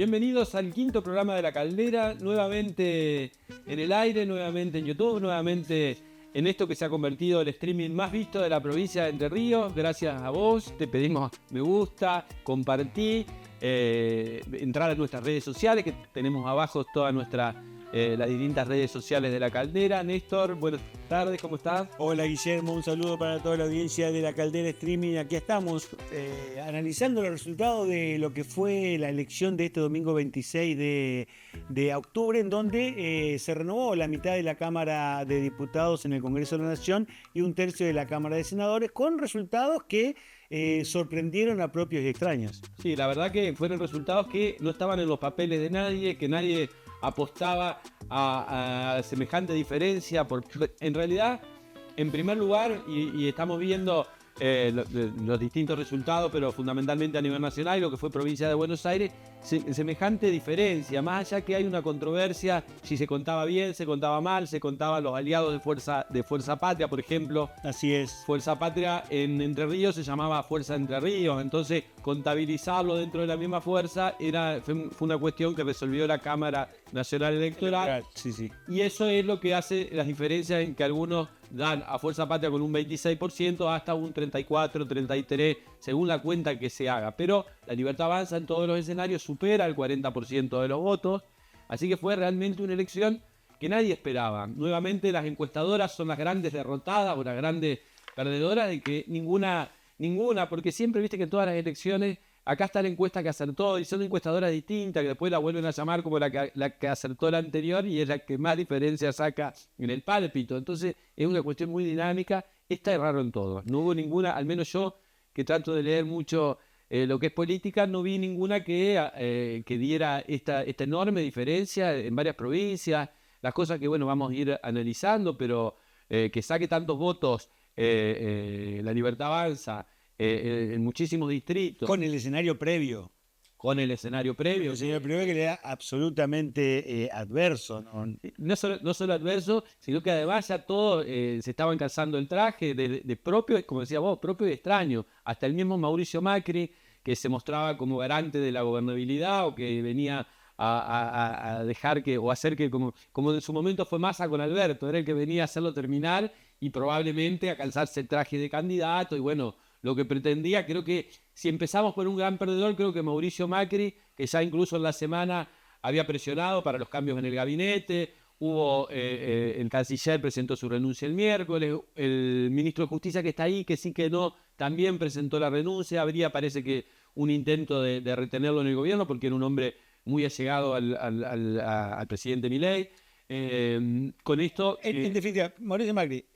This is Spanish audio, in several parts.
Bienvenidos al quinto programa de La Caldera, nuevamente en el aire, nuevamente en YouTube, nuevamente en esto que se ha convertido el streaming más visto de la provincia de Entre Ríos. Gracias a vos, te pedimos me gusta, compartí, entrar a nuestras redes sociales, que tenemos abajo todas las distintas redes sociales de La Caldera. Néstor, buenas tardes, ¿cómo estás? Hola Guillermo, un saludo para toda la audiencia de La Caldera Streaming. Aquí estamos analizando los resultados de lo que fue la elección de este domingo 26 de octubre, en donde se renovó la mitad de la Cámara de Diputados en el Congreso de la Nación y un tercio de la Cámara de Senadores, con resultados que sorprendieron a propios y extraños. Sí, la verdad que fueron resultados que no estaban en los papeles de nadie, que nadie apostaba a semejante diferencia. En realidad, en primer lugar, y estamos viendo los distintos resultados, pero fundamentalmente a nivel nacional y lo que fue provincia de Buenos Aires, semejante diferencia, más allá que hay una controversia si se contaba bien, se contaba mal, se contaban los aliados de Fuerza Patria, por ejemplo. Así es. Fuerza Patria en Entre Ríos se llamaba Fuerza Entre Ríos, entonces contabilizarlo dentro de la misma fuerza fue una cuestión que resolvió la Cámara Nacional Electoral. Sí. Y eso es lo que hace las diferencias en que algunos dan a Fuerza Patria con un 26% hasta un 34, 33, según la cuenta que se haga. Pero la Libertad Avanza en todos los escenarios supera el 40% de los votos. Así que fue realmente una elección que nadie esperaba. Nuevamente las encuestadoras son las grandes derrotadas o las grandes perdedoras de que ninguna, porque siempre viste que en todas las elecciones acá está la encuesta que acertó y son encuestadoras distintas que después la vuelven a llamar como la que acertó la anterior y es la que más diferencia saca en el pálpito. Entonces es una cuestión muy dinámica. Esta es raro en todo. No hubo ninguna, al menos yo que trato de leer mucho lo que es política, no vi ninguna que diera esta enorme diferencia en varias provincias. Las cosas que bueno vamos a ir analizando, pero que saque tantos votos la Libertad Avanza en muchísimos distritos. Con el escenario previo. El escenario previo que le da absolutamente adverso, ¿no? No solo adverso, sino que además ya todos se estaban calzando el traje de propio, como decía vos, propio y extraño. Hasta el mismo Mauricio Macri, que se mostraba como garante de la gobernabilidad o que venía a dejar o hacer que, como en su momento fue Massa con Alberto, era el que venía a hacerlo terminar y probablemente a calzarse el traje de candidato y bueno, lo que pretendía. Creo que si empezamos por un gran perdedor, creo que Mauricio Macri, que ya incluso en la semana había presionado para los cambios en el gabinete, el canciller presentó su renuncia el miércoles, el ministro de Justicia que está ahí, que sí que no, también presentó la renuncia. Habría, parece que, un intento de retenerlo en el gobierno porque era un hombre muy allegado al presidente Milei. Con esto... En definitiva, Mauricio Macri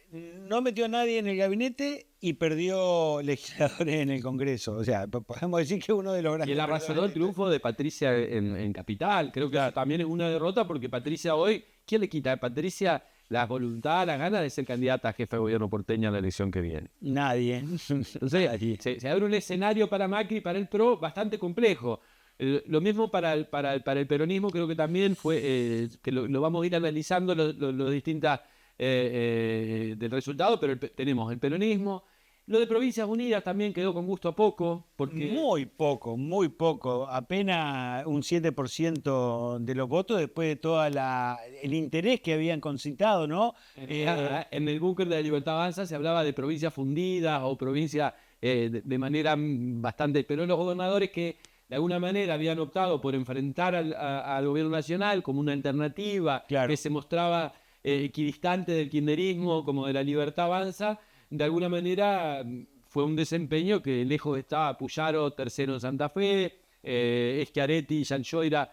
no metió a nadie en el gabinete y perdió legisladores en el Congreso. O sea, podemos decir que uno de los grandes... Y el arrasador triunfo de Patricia en Capital. Creo que también es una derrota porque Patricia hoy... ¿Quién le quita a Patricia la voluntad, la gana de ser candidata a jefe de gobierno porteña en la elección que viene? Nadie. Entonces, se abre un escenario para Macri y para el PRO bastante complejo. Lo mismo para el peronismo, creo que también fue... que lo vamos a ir analizando los distintas... del resultado, pero tenemos el peronismo. Lo de Provincias Unidas también quedó con gusto a poco, porque... Muy poco, apenas un 7% de los votos después de todo el interés que habían concitado, ¿no? En el búnker de la Libertad Avanza se hablaba de provincias fundidas o provincias de manera bastante... Pero los gobernadores que de alguna manera habían optado por enfrentar al gobierno nacional como una alternativa, claro, que se mostraba equidistante del kirchnerismo como de la Libertad Avanza, de alguna manera fue un desempeño que lejos estaba Puyaro, tercero en Santa Fe, Schiaretti y Sanchoira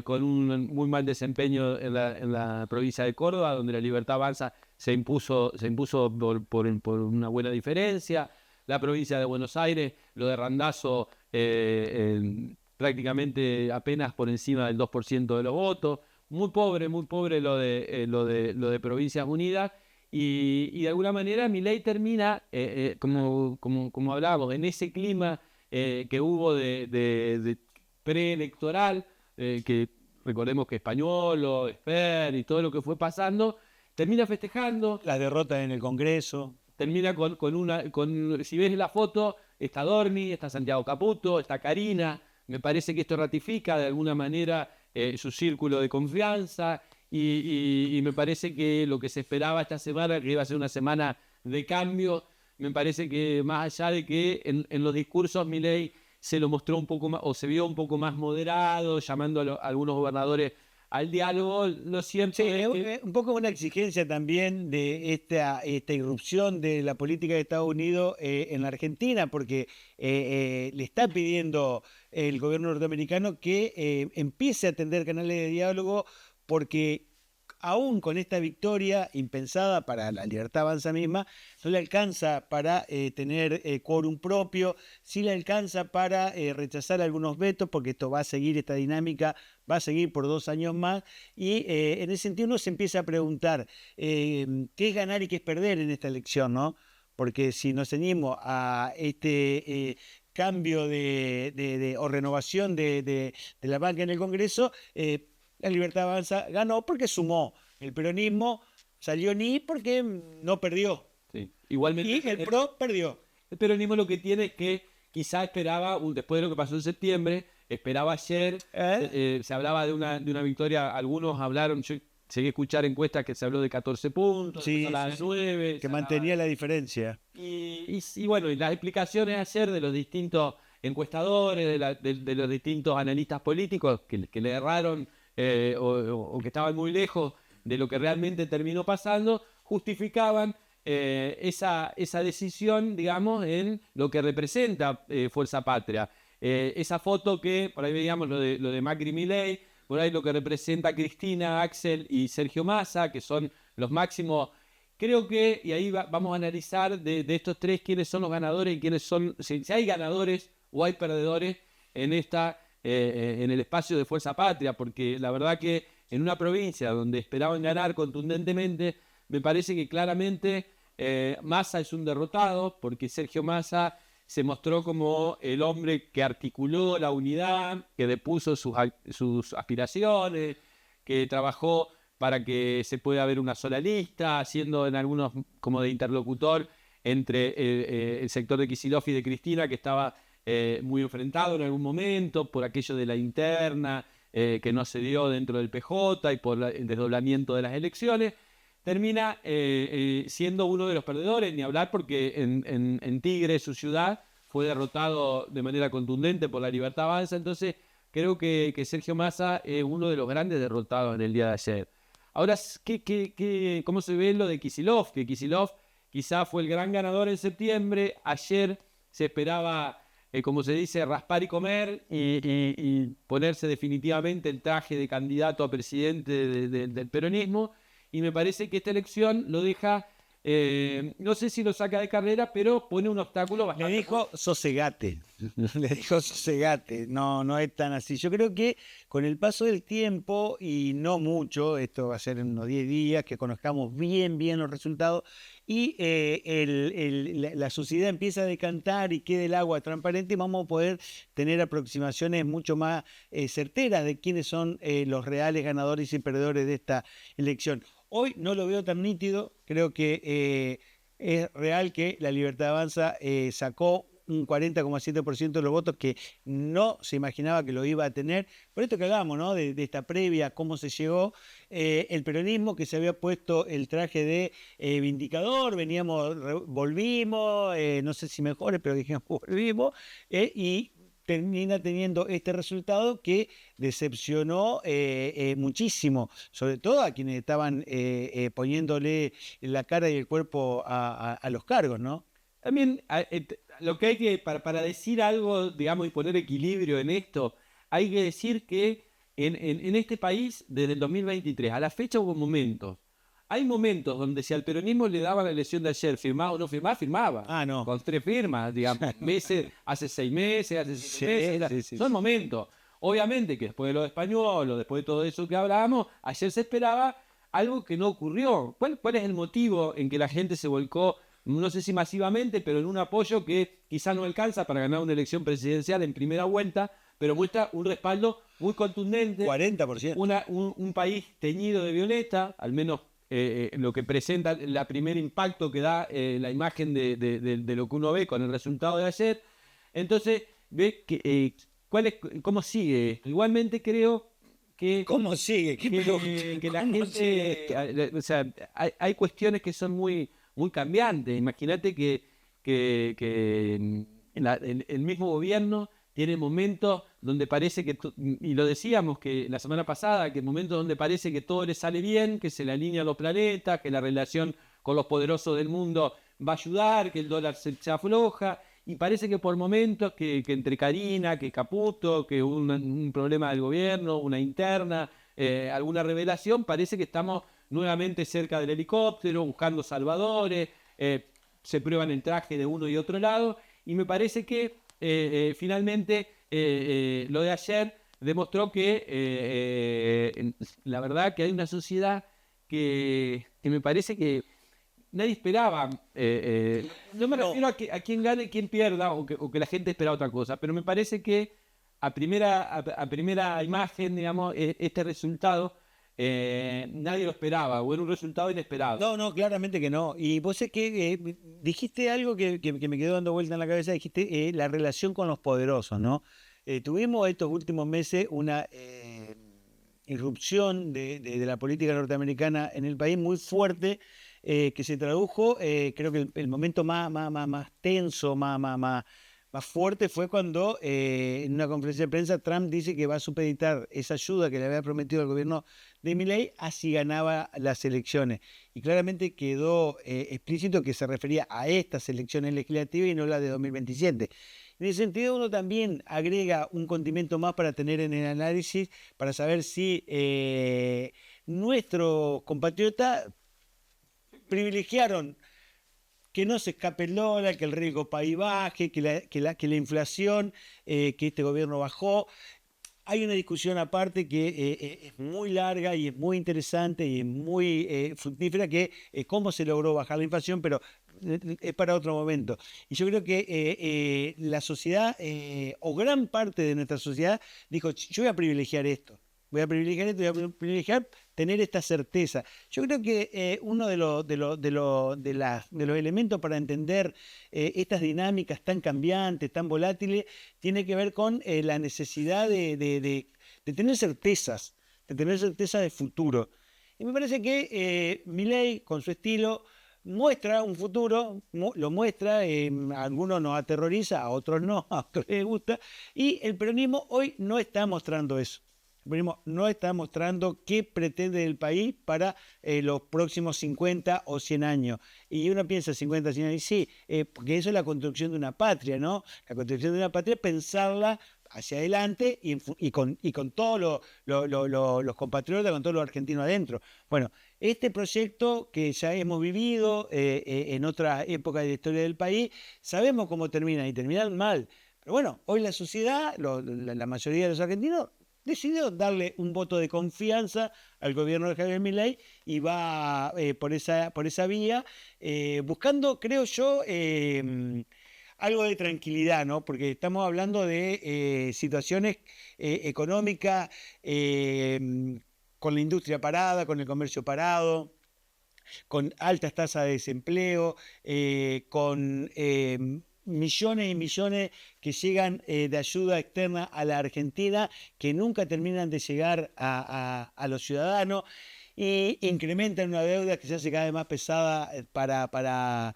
con un muy mal desempeño en la provincia de Córdoba, donde la Libertad Avanza se impuso por una buena diferencia. La provincia de Buenos Aires, lo de Randazzo prácticamente apenas por encima del 2% de los votos. Muy pobre lo de Provincias Unidas. Y de alguna manera Milei termina, como hablábamos, en ese clima que hubo de preelectoral, que recordemos que Españolo, Esper y todo lo que fue pasando, termina festejando. Las derrotas en el Congreso. Termina si ves la foto, está Dorni, está Santiago Caputo, está Karina, Me parece que esto ratifica de alguna manera su círculo de confianza y me parece que lo que se esperaba esta semana, que iba a ser una semana de cambio, me parece que más allá de que en los discursos Milei se lo mostró un poco más, o se vio un poco más moderado, llamando a algunos gobernadores al diálogo, lo cierto Sí, es que... es un poco una exigencia también de esta irrupción de la política de Estados Unidos en la Argentina, porque le está pidiendo el gobierno norteamericano que empiece a atender canales de diálogo, porque aún con esta victoria impensada para la Libertad Avanza misma, no le alcanza para tener quórum propio, sí le alcanza para rechazar algunos vetos, porque esto va a seguir, esta dinámica va a seguir por 2 años más, y en ese sentido uno se empieza a preguntar qué es ganar y qué es perder en esta elección, ¿no? Porque si nos ceñimos a este cambio o renovación de la banca en el Congreso, la Libertad Avanza ganó porque sumó. El peronismo salió ni porque no perdió. Sí. Igualmente, Y el PRO perdió. el peronismo lo que tiene es que quizá esperaba, después de lo que pasó en septiembre, esperaba ayer, se hablaba de una victoria, algunos hablaron, yo llegué a escuchar encuestas que se habló de 14 puntos, Sí, a las 9. que mantenía la diferencia. Y bueno, y las explicaciones ayer de los distintos encuestadores, de los distintos analistas políticos que le erraron o que estaban muy lejos de lo que realmente terminó pasando, justificaban esa decisión, digamos, en lo que representa Fuerza Patria. Esa foto que, por ahí veíamos lo de Macri Milei, por ahí lo que representa Cristina, Axel y Sergio Massa, que son los máximos. Creo que, y ahí vamos a analizar de estos tres quiénes son los ganadores y quiénes son, si hay ganadores o hay perdedores en en el espacio de Fuerza Patria, porque la verdad que en una provincia donde esperaban ganar contundentemente, me parece que claramente Massa es un derrotado, porque Sergio Massa se mostró como el hombre que articuló la unidad, que depuso sus aspiraciones, que trabajó para que se pueda haber una sola lista, siendo en algunos como de interlocutor entre el sector de Kicillof y de Cristina, que estaba muy enfrentado en algún momento por aquello de la interna, que no se dio dentro del PJ y por el desdoblamiento de las elecciones. Termina siendo uno de los perdedores, ni hablar porque en Tigre, su ciudad, fue derrotado de manera contundente por la Libertad Avanza. Entonces creo que Sergio Massa es uno de los grandes derrotados en el día de ayer. Ahora, ¿cómo se ve lo de Kicillof? Que Kicillof quizá fue el gran ganador en septiembre. Ayer se esperaba, como se dice, raspar y comer y ponerse definitivamente el traje de candidato a presidente del peronismo. Y me parece que esta elección lo deja, no sé si lo saca de carrera, pero pone un obstáculo bastante... Le dijo sosegate, le dijo sosegate, no es tan así. Yo creo que con el paso del tiempo, y no mucho, esto va a ser en unos 10 días, que conozcamos bien los resultados, y la sociedad empieza a decantar y quede el agua transparente, vamos a poder tener aproximaciones mucho más certeras de quiénes son los reales ganadores y perdedores de esta elección. Hoy no lo veo tan nítido, creo que es real que la Libertad Avanza sacó un 40,7% de los votos que no se imaginaba que lo iba a tener. Por esto que hablábamos, ¿no? de esta previa, cómo se llegó. El peronismo que se había puesto el traje de vindicador, volvimos, no sé si mejores, pero dijimos volvimos, y termina teniendo este resultado que decepcionó muchísimo, sobre todo a quienes estaban poniéndole la cara y el cuerpo a los cargos, ¿no? También lo que hay que, para decir algo, digamos, y poner equilibrio en esto, hay que decir que en este país, desde el 2023 a la fecha hubo momentos. Hay momentos donde si al peronismo le daba la elección de ayer, firmaba o no firmaba, firmaba. Ah, no. Con 3 firmas, digamos, meses, hace 6 meses, hace 7 meses. Sí. Son momentos. Obviamente que después de lo de Español, después de todo eso que hablábamos, ayer se esperaba algo que no ocurrió. ¿Cuál es el motivo en que la gente se volcó, no sé si masivamente, pero en un apoyo que quizá no alcanza para ganar una elección presidencial en primera vuelta, pero muestra un respaldo muy contundente? 40%. Un país teñido de violeta, al menos lo que presenta el primer impacto que da la imagen de lo que uno ve con el resultado de ayer. Entonces, ve que ¿Cómo sigue esto? Igualmente creo que... ¿Cómo sigue? que la gente, o sea, hay cuestiones que son muy cambiantes. Imagínate que el mismo gobierno tiene momentos donde parece que, y lo decíamos que la semana pasada, que momentos donde parece que todo le sale bien, que se le alinean los planetas, que la relación con los poderosos del mundo va a ayudar, que el dólar se afloja, y parece que por momentos que entre Karina, que Caputo, que un problema del gobierno, una interna, alguna revelación, parece que estamos nuevamente cerca del helicóptero, buscando salvadores, se prueban el traje de uno y otro lado, y me parece que finalmente lo de ayer demostró que la verdad que hay una sociedad que me parece que nadie esperaba. No me refiero a quién gane y quién pierda, o que la gente esperaba otra cosa, pero me parece que a primera imagen, digamos, este resultado nadie lo esperaba, o era un resultado inesperado. No, claramente que no. Y vos sé que dijiste algo que me quedó dando vuelta en la cabeza, dijiste la relación con los poderosos, ¿no? Tuvimos estos últimos meses una irrupción de la política norteamericana en el país muy fuerte, que se tradujo, creo que el momento más tenso, más fuerte fue cuando en una conferencia de prensa Trump dice que va a supeditar esa ayuda que le había prometido al gobierno de Milei así ganaba las elecciones. Y claramente quedó explícito que se refería a estas elecciones legislativas y no las de 2027. En ese sentido, uno también agrega un condimento más para tener en el análisis, para saber si nuestros compatriotas privilegiaron que no se escape el dólar, que el riesgo país baje, que la inflación, que este gobierno bajó. Hay una discusión aparte que es muy larga y es muy interesante y es muy fructífera, que cómo se logró bajar la inflación, pero es para otro momento. Y yo creo que la sociedad, o gran parte de nuestra sociedad, dijo, yo voy a privilegiar esto. Voy a privilegiar tener esta certeza. Yo creo que uno de los elementos para entender estas dinámicas tan cambiantes, tan volátiles, tiene que ver con la necesidad de tener certezas, de tener certeza de futuro. Y me parece que Milei, con su estilo, muestra un futuro, lo muestra, a algunos nos aterroriza, a otros no, a otros les gusta, y el peronismo hoy no está mostrando eso. El peronismo no está mostrando qué pretende el país para los próximos 50 o 100 años. Y uno piensa 50 o 100 años, y sí, porque eso es la construcción de una patria, ¿no? La construcción de una patria es pensarla hacia adelante y con todos los compatriotas, con todos los argentinos adentro. Bueno, este proyecto que ya hemos vivido en otra época de la historia del país, sabemos cómo termina y terminan mal. Pero bueno, hoy la sociedad, la mayoría de los argentinos, decidió darle un voto de confianza al gobierno de Javier Milei y va por esa vía, buscando, creo yo, algo de tranquilidad, ¿no? Porque estamos hablando de situaciones económicas con la industria parada, con el comercio parado, con altas tasas de desempleo, con millones y millones que llegan de ayuda externa a la Argentina, que nunca terminan de llegar a los ciudadanos, y incrementan una deuda que se hace cada vez más pesada para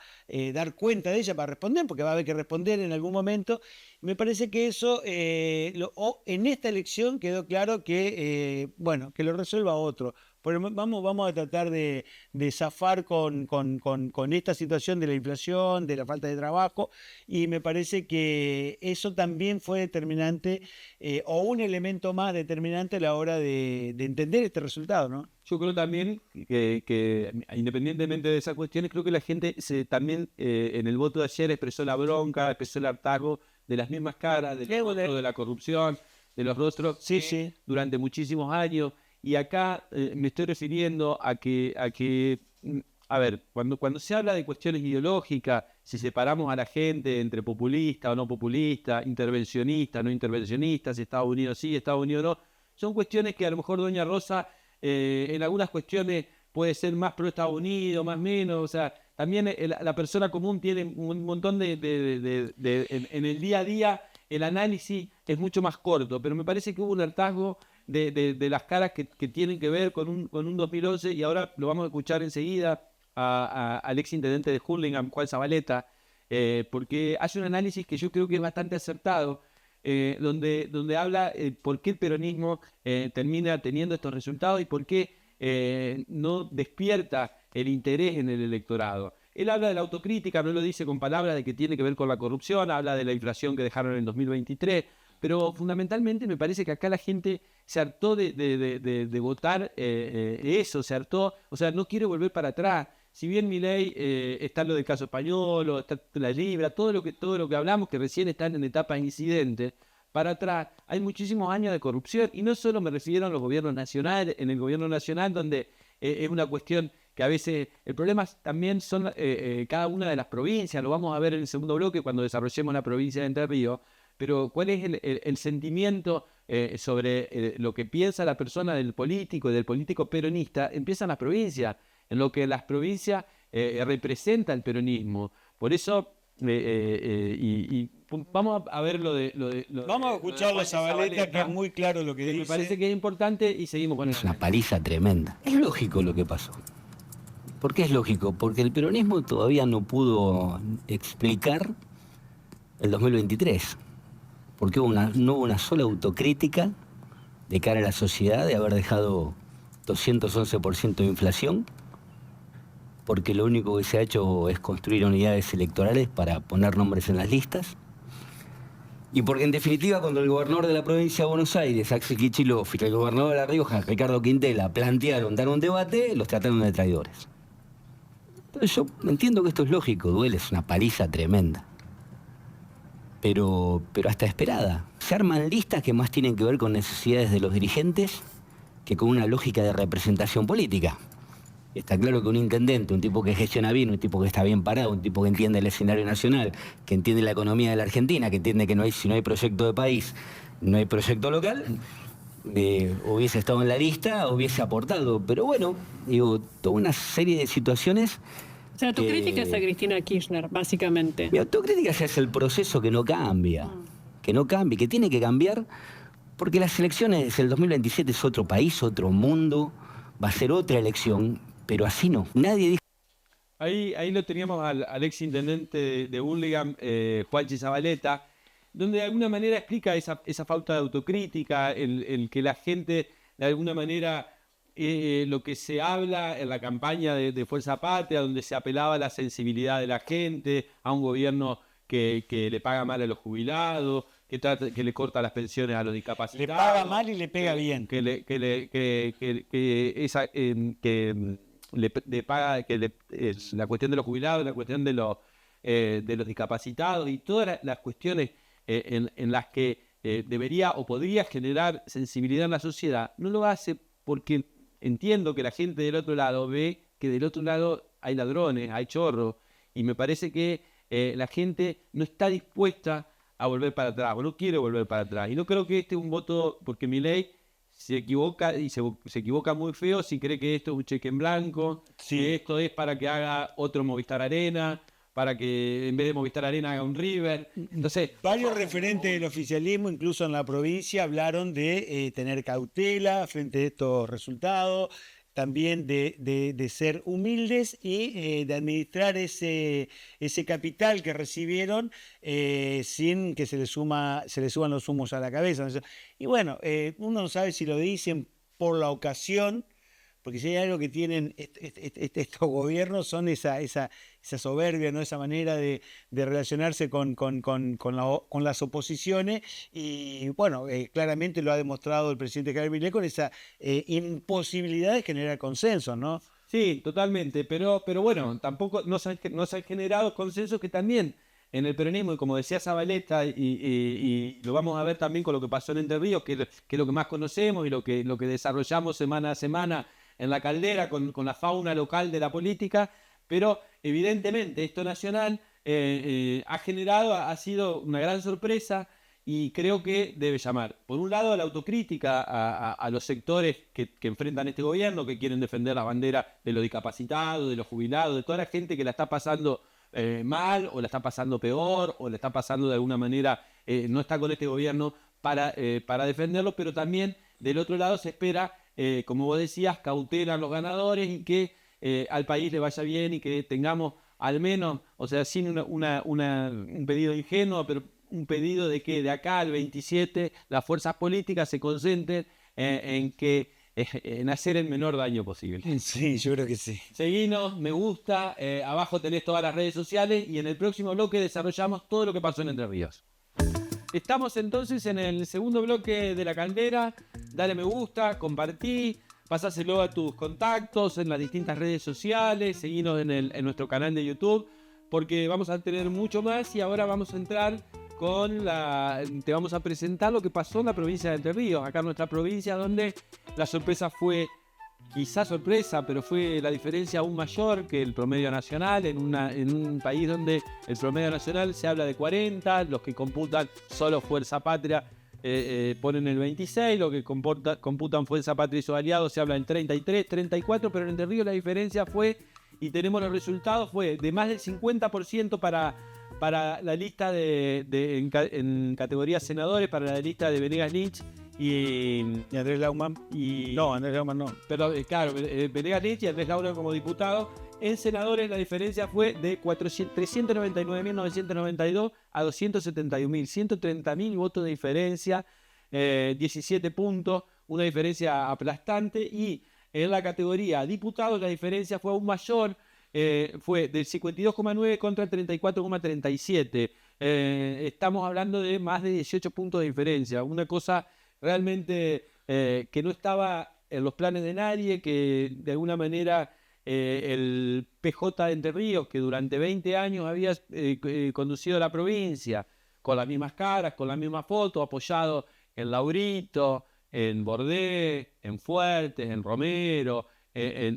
dar cuenta de ella, para responder, porque va a haber que responder en algún momento. Me parece que eso, en esta elección quedó claro que, bueno, que lo resuelva otro. Pero vamos a tratar de zafar con esta situación de la inflación, de la falta de trabajo, y me parece que eso también fue determinante, o un elemento más determinante a la hora de entender este resultado, ¿no? Yo creo también que independientemente de esas cuestiones, creo que la gente también en el voto de ayer expresó la bronca, expresó el hartazgo de las mismas caras, de la corrupción, de los rostros sí. Durante muchísimos años. Y acá me estoy refiriendo a que, a ver, cuando se habla de cuestiones ideológicas, si separamos a la gente entre populista o no populista, intervencionista, no intervencionista, si Estados Unidos sí, Estados Unidos no, son cuestiones que a lo mejor doña Rosa en algunas cuestiones puede ser más pro Estados Unidos, más menos, o sea, también la persona común tiene un montón en el día a día el análisis es mucho más corto, pero me parece que hubo un hartazgo de las caras que tienen que ver con un 2011, y ahora lo vamos a escuchar enseguida al ex intendente de Hurlingham, Juan Zabaleta, porque hace un análisis que yo creo que es bastante acertado, donde habla por qué el peronismo termina teniendo estos resultados y por qué no despierta el interés en el electorado. Él habla de la autocrítica, no lo dice con palabras de que tiene que ver con la corrupción, habla de la inflación que dejaron en 2023, pero fundamentalmente me parece que acá la gente se hartó de votar eso, se hartó, o sea, no quiere volver para atrás. Si bien Milei está lo del caso español, o está la Libra, todo lo que hablamos, que recién están en etapa de incidente, para atrás hay muchísimos años de corrupción, y no solo me refiero a los gobiernos nacionales, en el gobierno nacional, donde es una cuestión que a veces, el problema también son cada una de las provincias, lo vamos a ver en el segundo bloque cuando desarrollemos la provincia de Entre Ríos, pero cuál es el sentimiento sobre lo que piensa la persona del político peronista, empieza en las provincias, en lo que las provincias representa el peronismo. Por eso, vamos a ver vamos a escucharlo a Zabaleta, que es muy claro lo que dice. Me parece que es importante, y seguimos con eso. Es una paliza tremenda. Es lógico lo que pasó. ¿Por qué es lógico? Porque el peronismo todavía no pudo explicar el 2023. Porque no hubo una sola autocrítica de cara a la sociedad de haber dejado 211% de inflación, porque lo único que se ha hecho es construir unidades electorales para poner nombres en las listas, y porque en definitiva cuando el gobernador de la provincia de Buenos Aires, Axel Kicillof, y el gobernador de La Rioja, Ricardo Quintela, plantearon dar un debate, los trataron de traidores. Entonces yo entiendo que esto es lógico, duele, es una paliza tremenda. Pero hasta esperada. Se arman listas que más tienen que ver con necesidades de los dirigentes que con una lógica de representación política. Está claro que un intendente, un tipo que gestiona bien, un tipo que está bien parado, un tipo que entiende el escenario nacional, que entiende la economía de la Argentina, que entiende que si no hay proyecto de país, no hay proyecto local, hubiese estado en la lista, hubiese aportado. Pero bueno, digo, toda una serie de situaciones. O sea, tu crítica es a Cristina Kirchner, básicamente. Mi autocrítica ya es el proceso que no cambia, que tiene que cambiar, porque las elecciones del 2027 es otro país, otro mundo, va a ser otra elección, pero así no. Nadie dijo. Ahí lo teníamos al ex intendente de Hurlingham, Juanchi Zabaleta, donde de alguna manera explica esa falta de autocrítica, el que la gente de alguna manera, lo que se habla en la campaña de Fuerza Patria, donde se apelaba a la sensibilidad de la gente, a un gobierno que le paga mal a los jubilados, que le corta las pensiones a los discapacitados. Le paga mal y le pega bien. La cuestión de los jubilados, la cuestión de los discapacitados y todas las cuestiones en las que debería o podría generar sensibilidad en la sociedad, no lo hace porque entiendo que la gente del otro lado ve que del otro lado hay ladrones, hay chorros, y me parece que la gente no está dispuesta a volver para atrás, o no quiere volver para atrás. Y no creo que este es un voto, porque Milei se equivoca, y se equivoca muy feo si cree que esto es un cheque en blanco, que esto es para que haga otro Movistar Arena, para que en vez de Movistar Arena haga un River. Entonces, varios referentes del oficialismo, incluso en la provincia, hablaron de tener cautela frente a estos resultados, también de ser humildes y de administrar ese capital que recibieron sin que se le suban los humos a la cabeza. Y bueno, uno no sabe si lo dicen por la ocasión, porque si hay algo que tienen estos gobiernos son esa soberbia, ¿no? Esa manera de relacionarse con las oposiciones, y bueno, claramente lo ha demostrado el presidente Javier Milei con esa imposibilidad de generar consenso, ¿no? Sí, totalmente, pero bueno, tampoco no se han generado consensos que también en el peronismo, y como decía Zabaleta, y lo vamos a ver también con lo que pasó en Entre Ríos, que es lo que más conocemos y lo que desarrollamos semana a semana en la caldera con la fauna local de la política, pero evidentemente esto nacional ha sido una gran sorpresa, y creo que debe llamar, por un lado, a la autocrítica a los sectores que enfrentan este gobierno, que quieren defender la bandera de los discapacitados, de los jubilados, de toda la gente que la está pasando mal, o la está pasando peor, o la está pasando de alguna manera no está con este gobierno para defenderlo, pero también del otro lado se espera, como vos decías, cautela a los ganadores y que al país le vaya bien y que tengamos al menos, o sea, sin un pedido ingenuo, pero un pedido de que de acá al 27 las fuerzas políticas se concentren en hacer el menor daño posible. Sí, yo creo que sí. Seguinos, me gusta, abajo tenés todas las redes sociales y en el próximo bloque desarrollamos todo lo que pasó en Entre Ríos. Estamos entonces en el segundo bloque de La Caldera. Dale me gusta, compartí, pasáselo a tus contactos en las distintas redes sociales, seguinos en nuestro canal de YouTube, porque vamos a tener mucho más y ahora vamos a entrar te vamos a presentar lo que pasó en la provincia de Entre Ríos, acá en nuestra provincia, donde la sorpresa fue, quizás sorpresa, pero fue la diferencia aún mayor que el promedio nacional, en un país donde el promedio nacional se habla de 40, los que computan solo Fuerza Patria ponen el 26, los que computan Fuerza Patria y sus aliados se habla del 33, 34, pero en Entre Ríos la diferencia fue, y tenemos los resultados, fue de más del 50% para la lista en categoría senadores, para la lista de Venegas Lynch y Andrés Laumann. No, Andrés Laumann no. Pero claro, Venegas Lynch y Andrés Laumann como diputado. En senadores la diferencia fue de 399.992 a 271.000, 130.000 votos de diferencia, 17 puntos, una diferencia aplastante. Y en la categoría diputados la diferencia fue aún mayor, fue del 52,9 contra el 34,37. Estamos hablando de más de 18 puntos de diferencia, una cosa realmente que no estaba en los planes de nadie, que de alguna manera el PJ de Entre Ríos, que durante 20 años había conducido la provincia con las mismas caras, con las mismas fotos, apoyado en Laurito, en Bordé, en Fuertes, en Romero,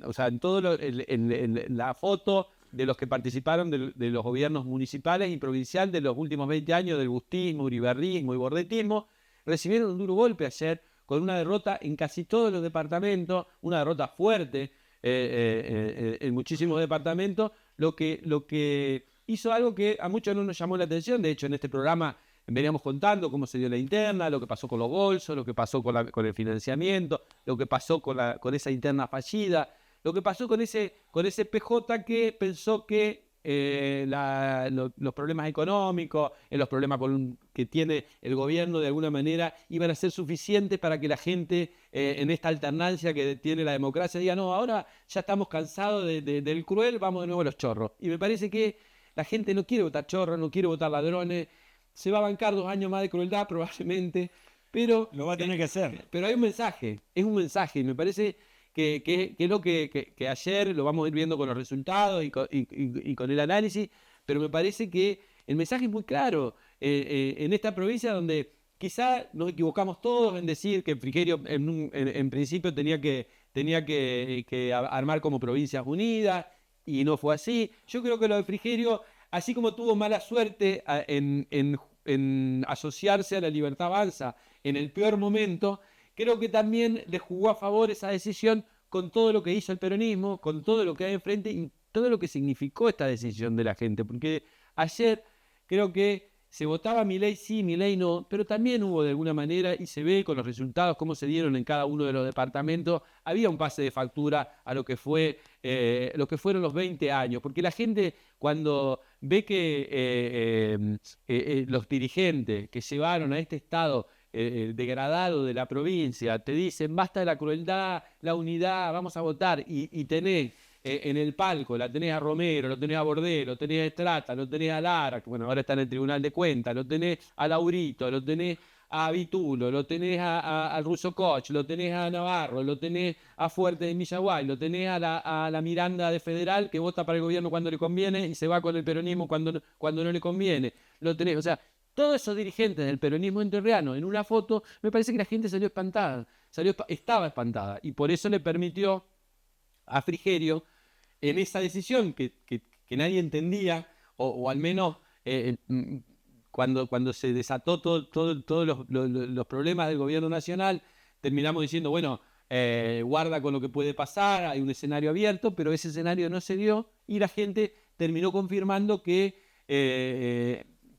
o sea, en la foto de los que participaron de los gobiernos municipales y provincial de los últimos 20 años del gustismo, uribarrismo y bordetismo, recibieron un duro golpe ayer con una derrota en casi todos los departamentos, una derrota fuerte en muchísimos departamentos, lo que hizo algo que a muchos no nos llamó la atención. De hecho, en este programa veníamos contando cómo se dio la interna, lo que pasó con los bolsos, lo que pasó con el financiamiento, lo que pasó con esa interna fallida, lo que pasó con ese PJ que pensó que los problemas económicos, los problemas que tiene el gobierno de alguna manera iban a ser suficientes para que la gente en esta alternancia que tiene la democracia diga, no, ahora ya estamos cansados del cruel, vamos de nuevo a los chorros. Y me parece que la gente no quiere votar chorros, no quiere votar ladrones, se va a bancar 2 años más de crueldad probablemente, pero lo va a tener que hacer. Pero hay un mensaje, es un mensaje, y me parece que es lo que ayer lo vamos a ir viendo con los resultados y con el análisis, pero me parece que el mensaje es muy claro en esta provincia donde quizá nos equivocamos todos en decir que Frigerio en principio tenía que armar como provincias unidas y no fue así. Yo creo que lo de Frigerio, así como tuvo mala suerte en asociarse a la Libertad Avanza en el peor momento, creo que también le jugó a favor esa decisión con todo lo que hizo el peronismo, con todo lo que hay enfrente y todo lo que significó esta decisión de la gente. Porque ayer creo que se votaba Milei sí, Milei no, pero también hubo de alguna manera, y se ve con los resultados cómo se dieron en cada uno de los departamentos, había un pase de factura a lo que fueron los 20 años. Porque la gente cuando ve que los dirigentes que llevaron a este estado degradado de la provincia te dicen basta de la crueldad, la unidad, vamos a votar, y tenés en el palco, la tenés a Romero, lo tenés a Bordé, lo tenés a Estrata, lo tenés a Lara, que bueno, ahora está en el Tribunal de Cuentas, lo tenés a Laurito, lo tenés a Vitulo, lo tenés al Russo Koch, lo tenés a Navarro, lo tenés a Fuerte de Millaguay, lo tenés a la Miranda de Federal, que vota para el gobierno cuando le conviene y se va con el peronismo cuando no le conviene, lo tenés, o sea, todos esos dirigentes del peronismo entrerriano en una foto, me parece que la gente salió espantada, estaba espantada, y por eso le permitió a Frigerio, en esa decisión que nadie entendía, o al menos cuando se desató todos los problemas del gobierno nacional, terminamos diciendo, bueno, guarda con lo que puede pasar, hay un escenario abierto, pero ese escenario no se dio, y la gente terminó confirmando que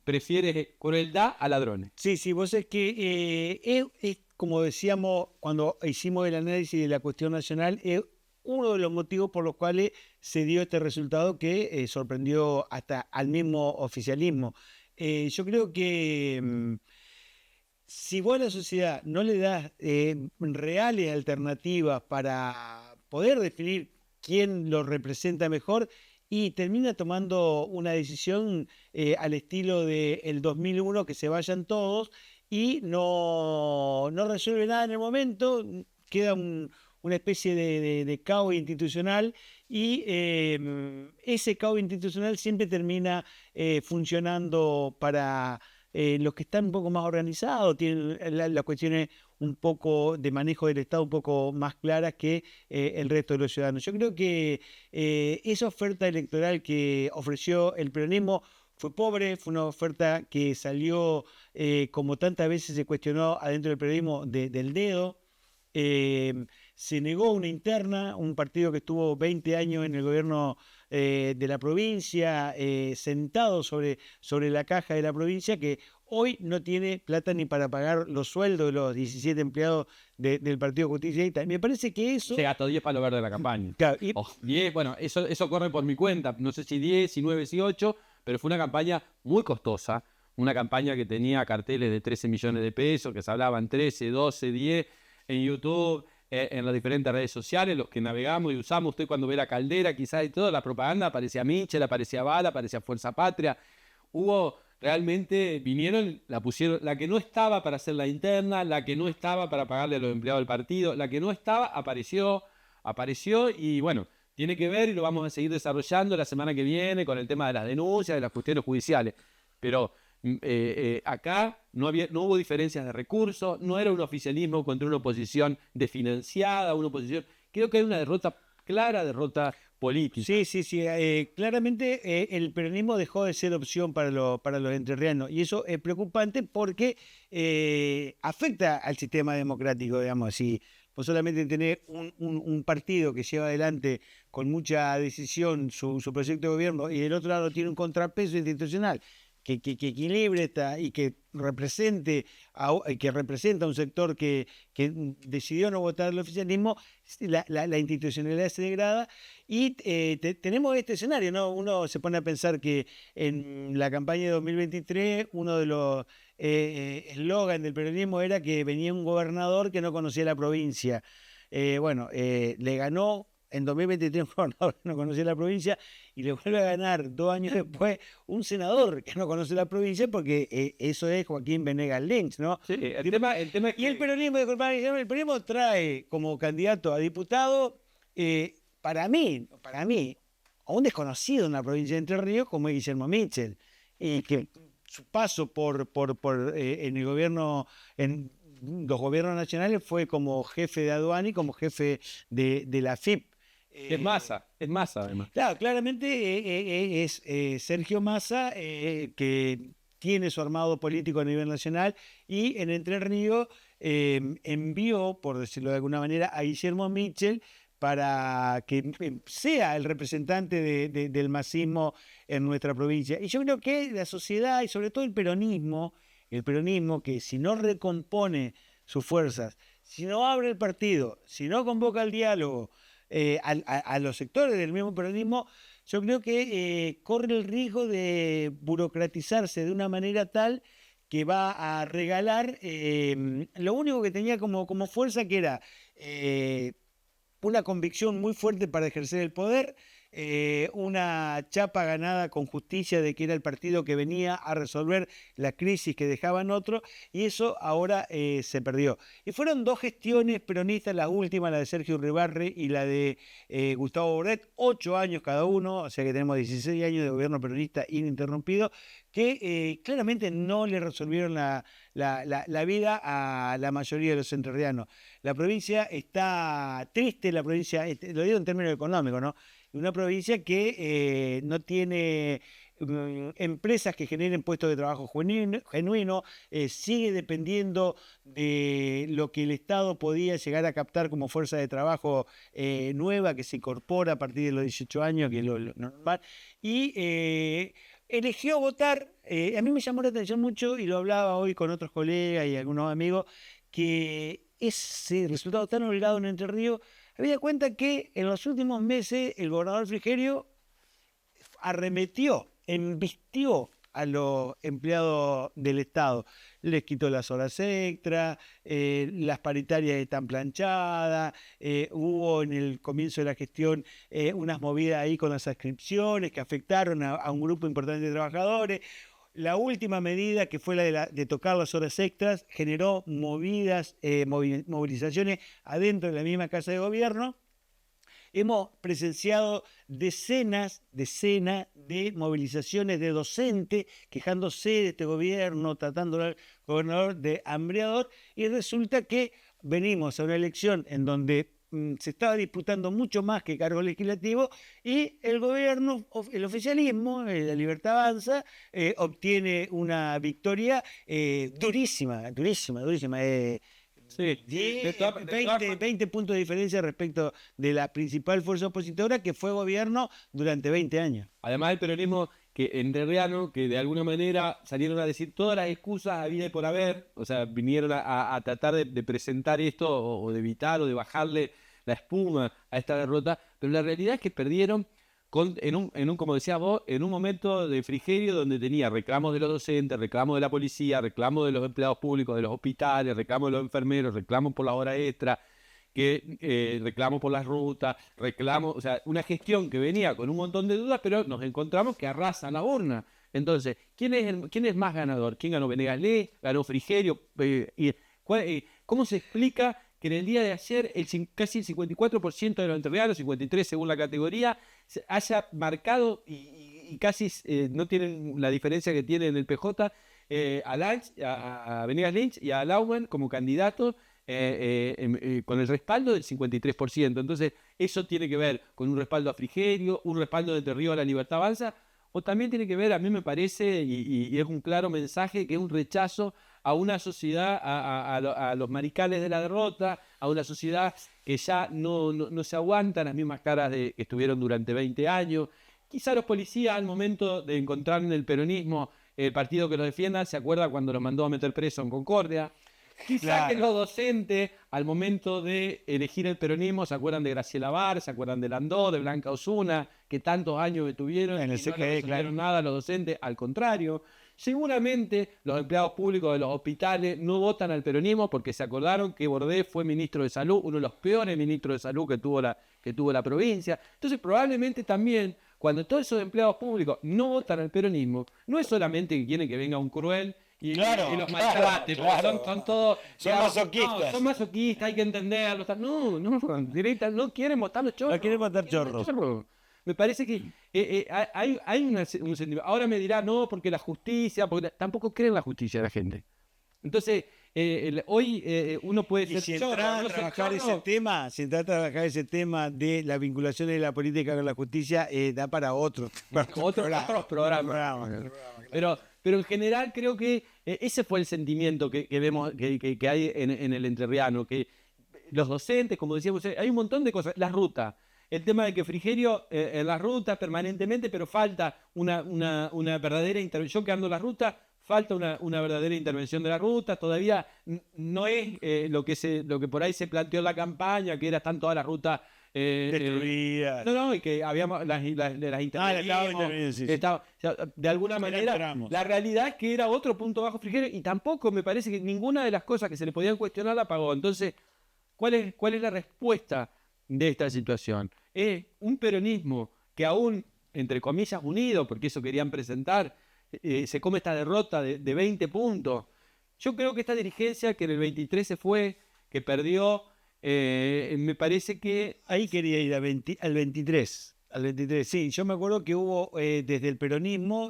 prefiere crueldad a ladrones. Sí, vos es que es como decíamos cuando hicimos el análisis de la cuestión nacional, es uno de los motivos por los cuales se dio este resultado que sorprendió hasta al mismo oficialismo. Yo creo que si vos a la sociedad no le das reales alternativas para poder definir quién lo representa mejor, y termina tomando una decisión al estilo del 2001, que se vayan todos, y no resuelve nada en el momento, queda una especie de caos institucional, y ese caos institucional siempre termina funcionando para los que están un poco más organizados, tienen las cuestiones un poco de manejo del Estado un poco más claras que el resto de los ciudadanos. Yo creo que esa oferta electoral que ofreció el peronismo fue pobre, fue una oferta que salió, como tantas veces se cuestionó adentro del peronismo, del dedo. Se negó una interna, un partido que estuvo 20 años en el gobierno de la provincia, sentado sobre la caja de la provincia, que hoy no tiene plata ni para pagar los sueldos de los 17 empleados del Partido Justicialista. Me parece que eso... Se gastó 10 palos verdes de la campaña. Claro, 10, bueno, eso corre por mi cuenta. No sé si 10, si 9, si 8, pero fue una campaña muy costosa. Una campaña que tenía carteles de 13 millones de pesos, que se hablaban 13, 12, 10 en YouTube, en las diferentes redes sociales, los que navegamos y usamos. Usted cuando ve la Caldera, quizás y todo, la propaganda aparecía Michel, aparecía Bala, aparecía Fuerza Patria. Realmente vinieron, la pusieron, la que no estaba para hacer la interna, la que no estaba para pagarle a los empleados del partido, la que no estaba apareció y bueno, tiene que ver y lo vamos a seguir desarrollando la semana que viene con el tema de las denuncias, de las cuestiones judiciales. Pero acá no hubo diferencias de recursos, no era un oficialismo contra una oposición desfinanciada, una oposición... Creo que hay una clara derrota política. Sí. Claramente el peronismo dejó de ser opción para los entrerrianos, y eso es preocupante porque afecta al sistema democrático, digamos. Si vos solamente tenés un partido que lleva adelante con mucha decisión su proyecto de gobierno, y del otro lado tiene un contrapeso institucional que equilibre y que representa a un sector que decidió no votar el oficialismo, la institucionalidad se degrada, y tenemos este escenario, ¿no? Uno se pone a pensar que en la campaña de 2023 uno de los eslogan del peronismo era que venía un gobernador que no conocía la provincia. Le ganó en 2023 un gobernador que no conocía la provincia, y le vuelve a ganar 2 años después un senador que no conoce la provincia, porque eso es Joaquín Venegas Lynch, ¿no? Sí, el tema es que... Y el peronismo trae como candidato a diputado, para mí, a un desconocido en la provincia de Entre Ríos como es Guillermo Michel, y que su paso en el gobierno, en los gobiernos nacionales, fue como jefe de aduana y como jefe de la FIP. Es Massa además. Claro, claramente es Sergio Massa, que tiene su armado político a nivel nacional, y en Entre Ríos envió, por decirlo de alguna manera, a Guillermo Michel para que sea el representante del masismo en nuestra provincia. Y yo creo que la sociedad, y sobre todo el peronismo, que si no recompone sus fuerzas, si no abre el partido, si no convoca al diálogo a los sectores del mismo peronismo, yo creo que corre el riesgo de burocratizarse de una manera tal que va a regalar lo único que tenía como fuerza, que era una convicción muy fuerte para ejercer el poder, una chapa ganada con justicia de que era el partido que venía a resolver la crisis que dejaban otros, y eso ahora se perdió. Y fueron 2 gestiones peronistas, la última, la de Sergio Uribarri, y la de Gustavo Bordet, 8 años cada uno, o sea que tenemos 16 años de gobierno peronista ininterrumpido, que claramente no le resolvieron la vida a la mayoría de los entrerrianos. La provincia está triste, lo digo en términos económicos, ¿no? Una provincia que no tiene empresas que generen puestos de trabajo genuino, sigue dependiendo de lo que el Estado podía llegar a captar como fuerza de trabajo nueva que se incorpora a partir de los 18 años, que es lo normal, y eligió votar. A mí me llamó la atención mucho, y lo hablaba hoy con otros colegas y algunos amigos, que ese resultado tan holgado en Entre Ríos, había cuenta que en los últimos meses el gobernador Frigerio arremetió, embistió a los empleados del Estado. Les quitó las horas extras, las paritarias están planchadas, hubo en el comienzo de la gestión unas movidas ahí con las adscripciones que afectaron a un grupo importante de trabajadores. La última medida, que fue la de tocar las horas extras, generó movidas, movilizaciones adentro de la misma Casa de Gobierno. Hemos presenciado decenas de movilizaciones de docentes quejándose de este gobierno, tratando al gobernador de hambreador, y resulta que venimos a una elección en donde se estaba disputando mucho más que cargo legislativo, y el gobierno, el oficialismo, la Libertad Avanza, obtiene una victoria durísima. Sí, 20 puntos de diferencia respecto de la principal fuerza opositora, que fue gobierno durante 20 años. Además el peronismo que entrerriano, que de alguna manera salieron a decir todas las excusas había y por haber, o sea, vinieron a tratar de presentar esto o de evitar o de bajarle la espuma a esta derrota, pero la realidad es que perdieron en un, como decías vos, en un momento de Frigerio donde tenía reclamos de los docentes, reclamos de la policía, reclamos de los empleados públicos, de los hospitales, reclamos de los enfermeros, reclamos por la hora extra, reclamos por las rutas, reclamos, o sea, una gestión que venía con un montón de dudas, pero nos encontramos que arrasa la urna. Entonces, ¿quién es más ganador? ¿Quién ganó? ¿Venegas Ley? ¿Ganó Frigerio? ¿Cómo se explica que en el día de ayer casi el 54% de los entrerrianos, 53% según la categoría, haya marcado y casi no tienen la diferencia que tiene en el PJ a Venegas Lynch y a Laumann como candidatos con el respaldo del 53%? Entonces eso tiene que ver con un respaldo a Frigerio, un respaldo de Entre Ríos a la Libertad Avanza, o también tiene que ver, a mí me parece, y es un claro mensaje, que es un rechazo a una sociedad, a los maricales de la derrota, a una sociedad que ya no se aguanta las mismas caras que estuvieron durante 20 años. Quizá los policías, al momento de encontrar en el peronismo el partido que los defienda, se acuerda cuando los mandó a meter preso en Concordia. Quizá claro, que los docentes, al momento de elegir el peronismo, se acuerdan de Graciela Bar, se acuerdan de Landó, de Blanca Osuna, que tantos años estuvieron en el CGE, no resolvieron nada los docentes, al contrario. Seguramente los empleados públicos de los hospitales no votan al peronismo porque se acordaron que Bordé fue ministro de salud, uno de los peores ministros de salud que tuvo la provincia. Entonces probablemente también, cuando todos esos empleados públicos no votan al peronismo, no es solamente que quieren que venga un cruel y los maltrate, son todos... Son masoquistas. No, son masoquistas, hay que entenderlos. No quieren votar los chorros. No quieren votar chorros. Me parece que hay un sentimiento. Ahora me dirá, no, porque la justicia, porque tampoco creen la justicia de la gente. Entonces, hoy uno puede ser... Si entrar a trabajar ese tema de la vinculación de la política con la justicia, da para otros programas. Pero en general creo que ese fue el sentimiento que vemos que hay en el entrerriano, que los docentes, como decíamos, hay un montón de cosas. La ruta. El tema de que Frigerio en la ruta permanentemente, pero falta una verdadera intervención. Yo que ando en la ruta, falta una verdadera intervención de la ruta. Todavía no es lo que por ahí se planteó en la campaña, que era están todas las rutas destruidas. Y que habíamos las intervenimos. De alguna manera, la realidad es que era otro punto bajo Frigerio, y tampoco me parece que ninguna de las cosas que se le podían cuestionar la pagó. Entonces, ¿cuál es la respuesta de esta situación? Un peronismo que aún, entre comillas, unido, porque eso querían presentar, se come esta derrota de 20 puntos. Yo creo que esta dirigencia que en el 23 se fue, que perdió, me parece que... Ahí quería ir al 23. Al 23, sí. Yo me acuerdo que hubo desde el peronismo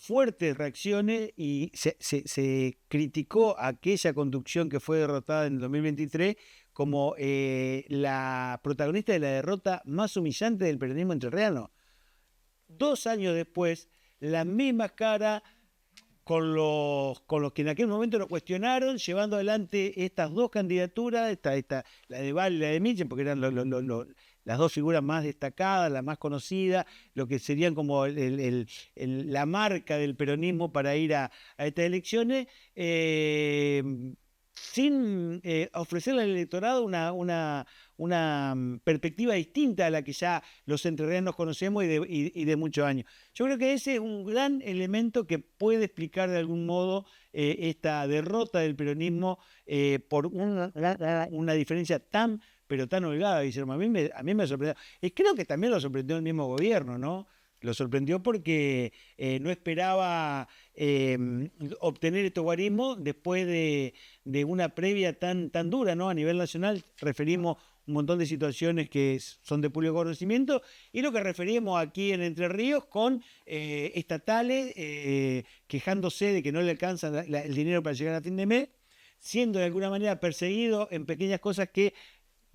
fuertes reacciones, y se criticó aquella conducción que fue derrotada en el 2023 como la protagonista de la derrota más humillante del peronismo entrerriano. 2 años después, la misma cara con los que en aquel momento lo cuestionaron, llevando adelante estas dos candidaturas, la de Val y la de Mitchell, porque eran las dos figuras más destacadas, las más conocidas, lo que serían como la marca del peronismo para ir a estas elecciones, sin ofrecerle al electorado una perspectiva distinta a la que ya los entrerrianos conocemos y de muchos años. Yo creo que ese es un gran elemento que puede explicar de algún modo esta derrota del peronismo por una diferencia pero tan holgada, Guillermo. A mí me sorprendió. Y creo que también lo sorprendió el mismo gobierno, ¿no? Lo sorprendió porque no esperaba obtener este guarismo después de una previa tan dura, ¿no? A nivel nacional referimos un montón de situaciones que son de público conocimiento y lo que referimos aquí en Entre Ríos con estatales quejándose de que no le alcanza el dinero para llegar a fin de mes, siendo de alguna manera perseguidos en pequeñas cosas que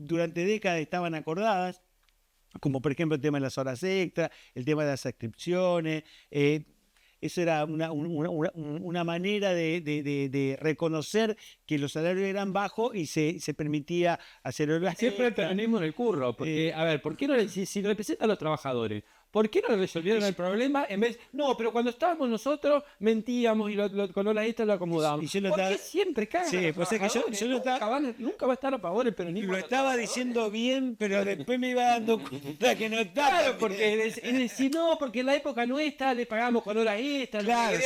durante décadas estaban acordadas, como por ejemplo el tema de las horas extras, el tema de las suscripciones. Eso era una manera de reconocer que los salarios eran bajos y se permitía hacer horas Siempre el extras. peronismo en el curro, porque, a ver, ¿por qué no si representan a los trabajadores? ¿Por qué no resolvieron el problema en vez? No, pero cuando estábamos nosotros mentíamos y con horas extras lo acomodábamos. Y yo lo ¿Por estaba- qué siempre cagan? Sí, a los pues es que trabajadores? yo lo estaba- Nunca va a estar a favor el peronismo. Lo de los estaba trabajadores. diciendo bien, pero después me iba dando cuenta que no estaba. Claro, porque es decir, no, porque en la época nuestra le pagamos con horas extras. Claro,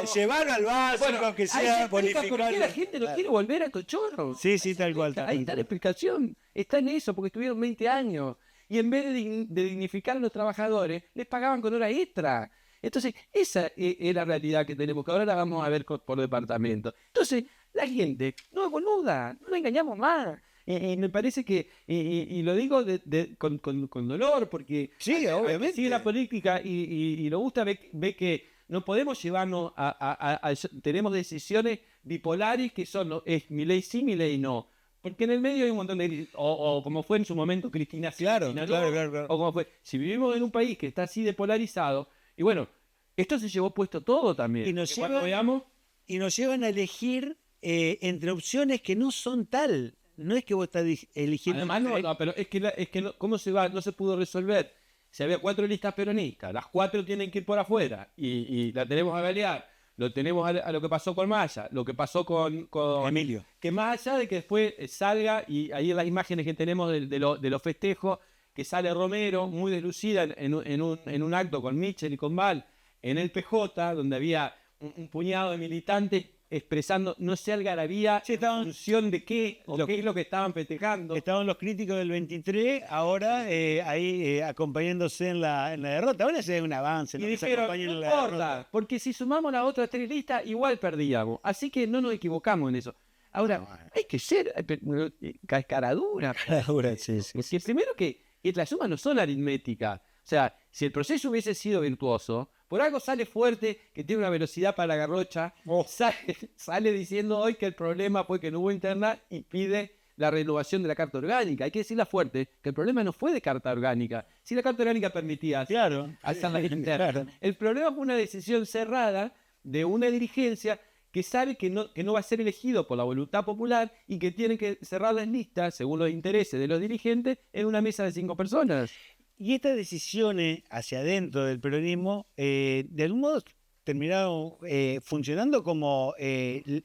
sí, llevarlo al básico, Bueno, aunque ahí sea se explica por qué la bonificarlo. gente no Claro. quiere volver a Cochorro. Sí, sí, tal cual. Ahí está la explicación. Está en eso, porque estuvieron 20 años. Y en vez de dignificar a los trabajadores, les pagaban con hora extra. Entonces, esa es la realidad que tenemos, que ahora la vamos a ver por departamento. Entonces, la gente no es boluda, no la engañamos más. Me parece que, y lo digo con dolor, porque Sí, obviamente. sigue la política y lo gusta ve que no podemos llevarnos tenemos decisiones bipolares que son, es mi ley sí, mi ley no. Porque en el medio hay un montón de... O como fue en su momento Cristina. Claro, Cristina, ¿no? claro. O como fue... Si vivimos en un país que está así de polarizado, y bueno, esto se llevó puesto todo también. Y nos Porque cuando lleva- veamos... Y nos llevan a elegir entre opciones que no son tal. No es que vos estás eligiendo. Además, no, pero es que ¿cómo se va? No se pudo resolver. Si había 4 listas peronistas, las 4 tienen que ir por afuera y la tenemos a balear. Lo tenemos a lo que pasó con Maya, lo que pasó con Emilio. Que más allá de que después salga, y ahí en las imágenes que tenemos de los festejos, que sale Romero muy deslucida en un acto con Mitchell y con Val en el PJ, donde había un puñado de militantes expresando, no sé, algarabía, Sí, estaban- en función de qué, o qué es lo que estaban festejando. Estaban los críticos del 23, ahora ahí acompañándose en la derrota. Ahora se ve un avance. Y ¿no? Que se dijeron, acompañen no en la importa, derrota. porque si sumamos las otras 3 listas, igual perdíamos. Así que no nos equivocamos en eso. Ahora, hay que ser cascaradura. Ahora, sí. Porque primero que las sumas no son aritméticas. O sea, si el proceso hubiese sido virtuoso, por algo sale fuerte, que tiene una velocidad para la garrocha, sale diciendo hoy que el problema fue que no hubo interna y pide la renovación de la carta orgánica. Hay que decirla fuerte, que el problema no fue de carta orgánica. Si la carta orgánica permitía Claro. hacer la interna. Claro. El problema fue una decisión cerrada de una dirigencia que sabe que no va a ser elegido por la voluntad popular y que tiene que cerrar las listas, según los intereses de los dirigentes, en una mesa de 5 personas. Y estas decisiones hacia adentro del peronismo, de algún modo, terminaron funcionando como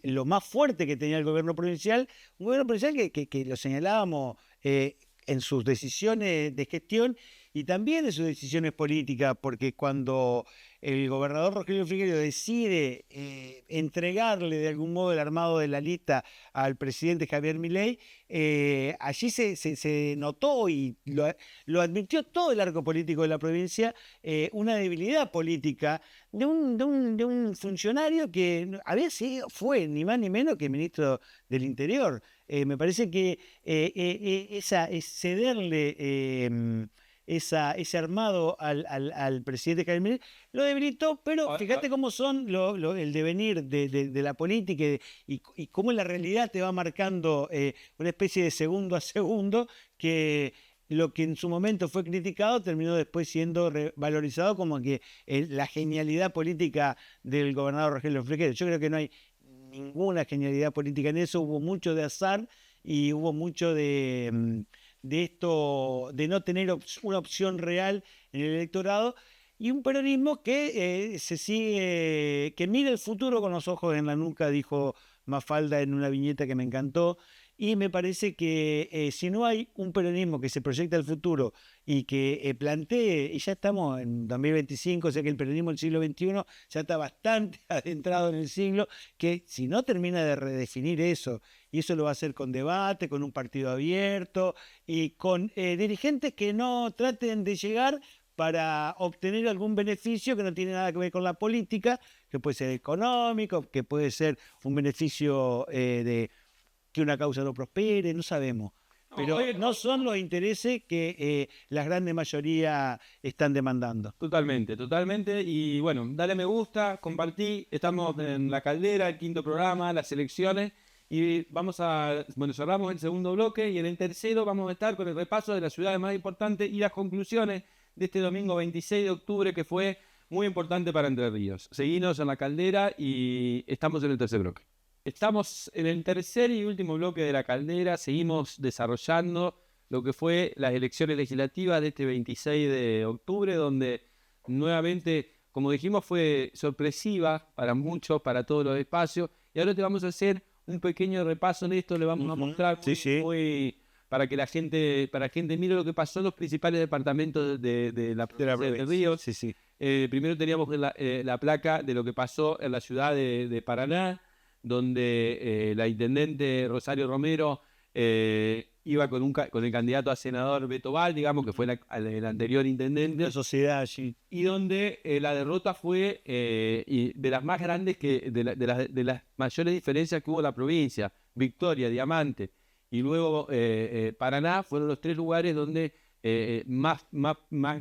lo más fuerte que tenía el gobierno provincial. Un gobierno provincial que lo señalábamos en sus decisiones de gestión y también en sus decisiones políticas, porque cuando el gobernador Rogelio Frigerio decide entregarle de algún modo el armado de la lista al presidente Javier Milei, allí se notó y lo admitió todo el arco político de la provincia, una debilidad política de un funcionario que había sido, fue ni más ni menos que ministro del Interior. Me parece que cederle ese armado al presidente Javier Milei lo debilitó, pero fíjate cómo son el devenir de la política y cómo la realidad te va marcando una especie de segundo a segundo, que lo que en su momento fue criticado terminó después siendo valorizado como que la genialidad política del gobernador Rogelio Frigerio. Yo creo que no hay ninguna genialidad política en eso, hubo mucho de azar y hubo mucho de de esto, de no tener una opción real en el electorado, y un peronismo que se sigue, que mira el futuro con los ojos en la nuca, dijo Mafalda en una viñeta que me encantó. Y me parece que si no hay un peronismo que se proyecta al futuro y que plantee, y ya estamos en 2025, o sea que el peronismo del siglo XXI ya está bastante adentrado en el siglo, que si no termina de redefinir eso, y eso lo va a hacer con debate, con un partido abierto y con dirigentes que no traten de llegar para obtener algún beneficio que no tiene nada que ver con la política, que puede ser económico, que puede ser un beneficio de que una causa no prospere, no sabemos. Pero no son los intereses que la grande mayoría están demandando. Totalmente, totalmente. Y bueno, dale me gusta, compartí. Estamos en La Caldera, el 5.º programa, las elecciones. Y cerramos el segundo bloque. Y en el tercero vamos a estar con el repaso de las ciudades más importantes y las conclusiones de este domingo 26 de octubre, que fue muy importante para Entre Ríos. Seguimos en La Caldera y estamos en el tercer bloque. Estamos en el tercer y último bloque de La Caldera, seguimos desarrollando lo que fue las elecciones legislativas de este 26 de octubre, donde nuevamente, como dijimos, fue sorpresiva para muchos, para todos los espacios, y ahora te vamos a hacer un pequeño repaso en esto, le vamos a mostrar para que la gente mire lo que pasó en los principales departamentos de la provincia de Ríos. Primero teníamos la placa de lo que pasó en la ciudad de Paraná, donde la intendente Rosario Romero iba con el candidato a senador Beto Val, digamos, que fue el anterior intendente. La sociedad allí. Y donde la derrota fue de las más grandes, de las mayores diferencias que hubo en la provincia. Victoria, Diamante y luego Paraná fueron los tres lugares donde más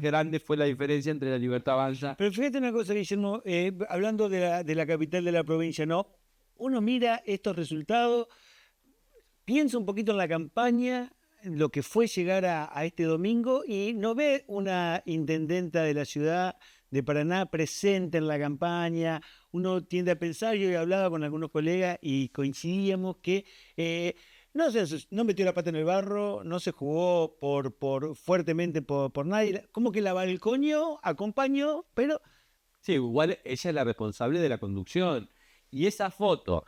grande fue la diferencia entre la Libertad Avanza. Pero fíjate una cosa, Guillermo, hablando de la capital de la provincia, ¿no? Uno mira estos resultados, piensa un poquito en la campaña, lo que fue llegar a este domingo, y no ve una intendenta de la ciudad de Paraná presente en la campaña. Uno tiende a pensar, yo he hablado con algunos colegas y coincidíamos que no metió la pata en el barro, no se jugó fuertemente por nadie, como que la balcoñó, acompañó, pero... Sí, igual ella es la responsable de la conducción. Y esa foto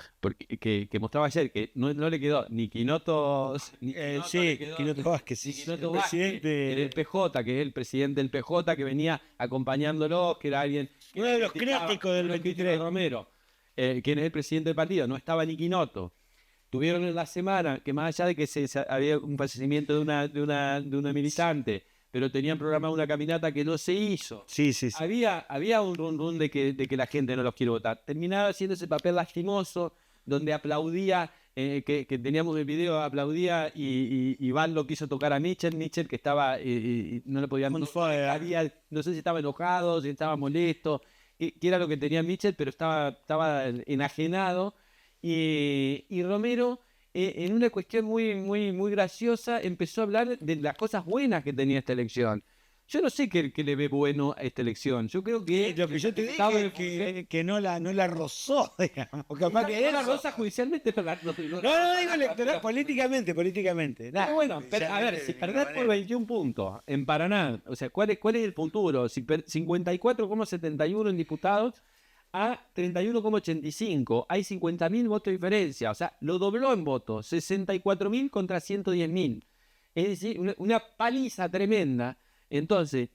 que mostraba ayer, que no le quedó ni Quinoto, Quinoto Vázquez, el PJ, que es el presidente del PJ, que venía acompañándolo, que era alguien... Uno de los críticos del 23. Romero, quien es el presidente del partido, no estaba ni Quinoto. Tuvieron en la semana, que más allá de que había un fallecimiento de una militante, pero tenían programada una caminata que no se hizo. Sí. Había un run de que la gente no los quiere votar. Terminaba haciendo ese papel lastimoso, donde aplaudía, que teníamos el video, aplaudía y Iván lo quiso tocar a Mitchell, que estaba, no le podían... No sé si estaba enojado, si estaba molesto, que era lo que tenía Mitchell, pero estaba enajenado. Y Romero... en una cuestión muy graciosa, empezó a hablar de las cosas buenas que tenía esta elección. Yo no sé qué le ve bueno a esta elección. Yo creo que... Lo que yo te dije que no la rozó, digamos. Capaz que la rosa judicialmente, pero no digo electoral, políticamente. Nah, bueno, a ver, si perdés por 21 puntos en Paraná, o sea, ¿cuál es el futuro? 54,71 en diputados a 31,85. Hay 50.000 votos de diferencia. O sea, lo dobló en votos. 64.000 contra 110.000. Es decir, una paliza tremenda. Entonces,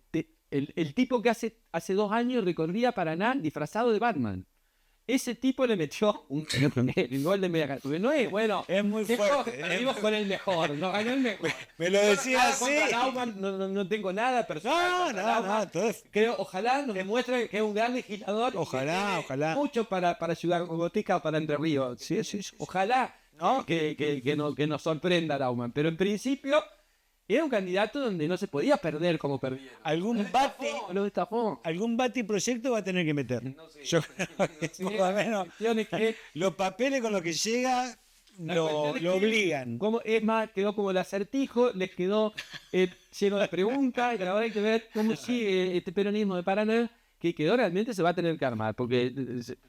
el tipo que hace 2 años recorría Paraná disfrazado de Batman. Ese tipo le metió el gol de media. No es bueno. Es muy fuerte. Perdimos con el mejor. No ganó el mejor. Me lo decía así. No tengo nada personal. No. Creo, ojalá nos demuestre que es un gran legislador. Ojalá. Mucho para Ciudad Gótica o para Entre Ríos. Sí. Ojalá, ¿no? que nos sorprenda Dauman. Pero en principio era un candidato donde no se podía perder como perdieron. Algún bate y proyecto va a tener que meter. No sé. Yo creo que por lo menos los papeles con los que llega lo obligan. Es más, quedó como el acertijo, les quedó lleno de preguntas, y ahora hay que ver cómo sigue este peronismo de Paraná, que quedó realmente se va a tener que armar, porque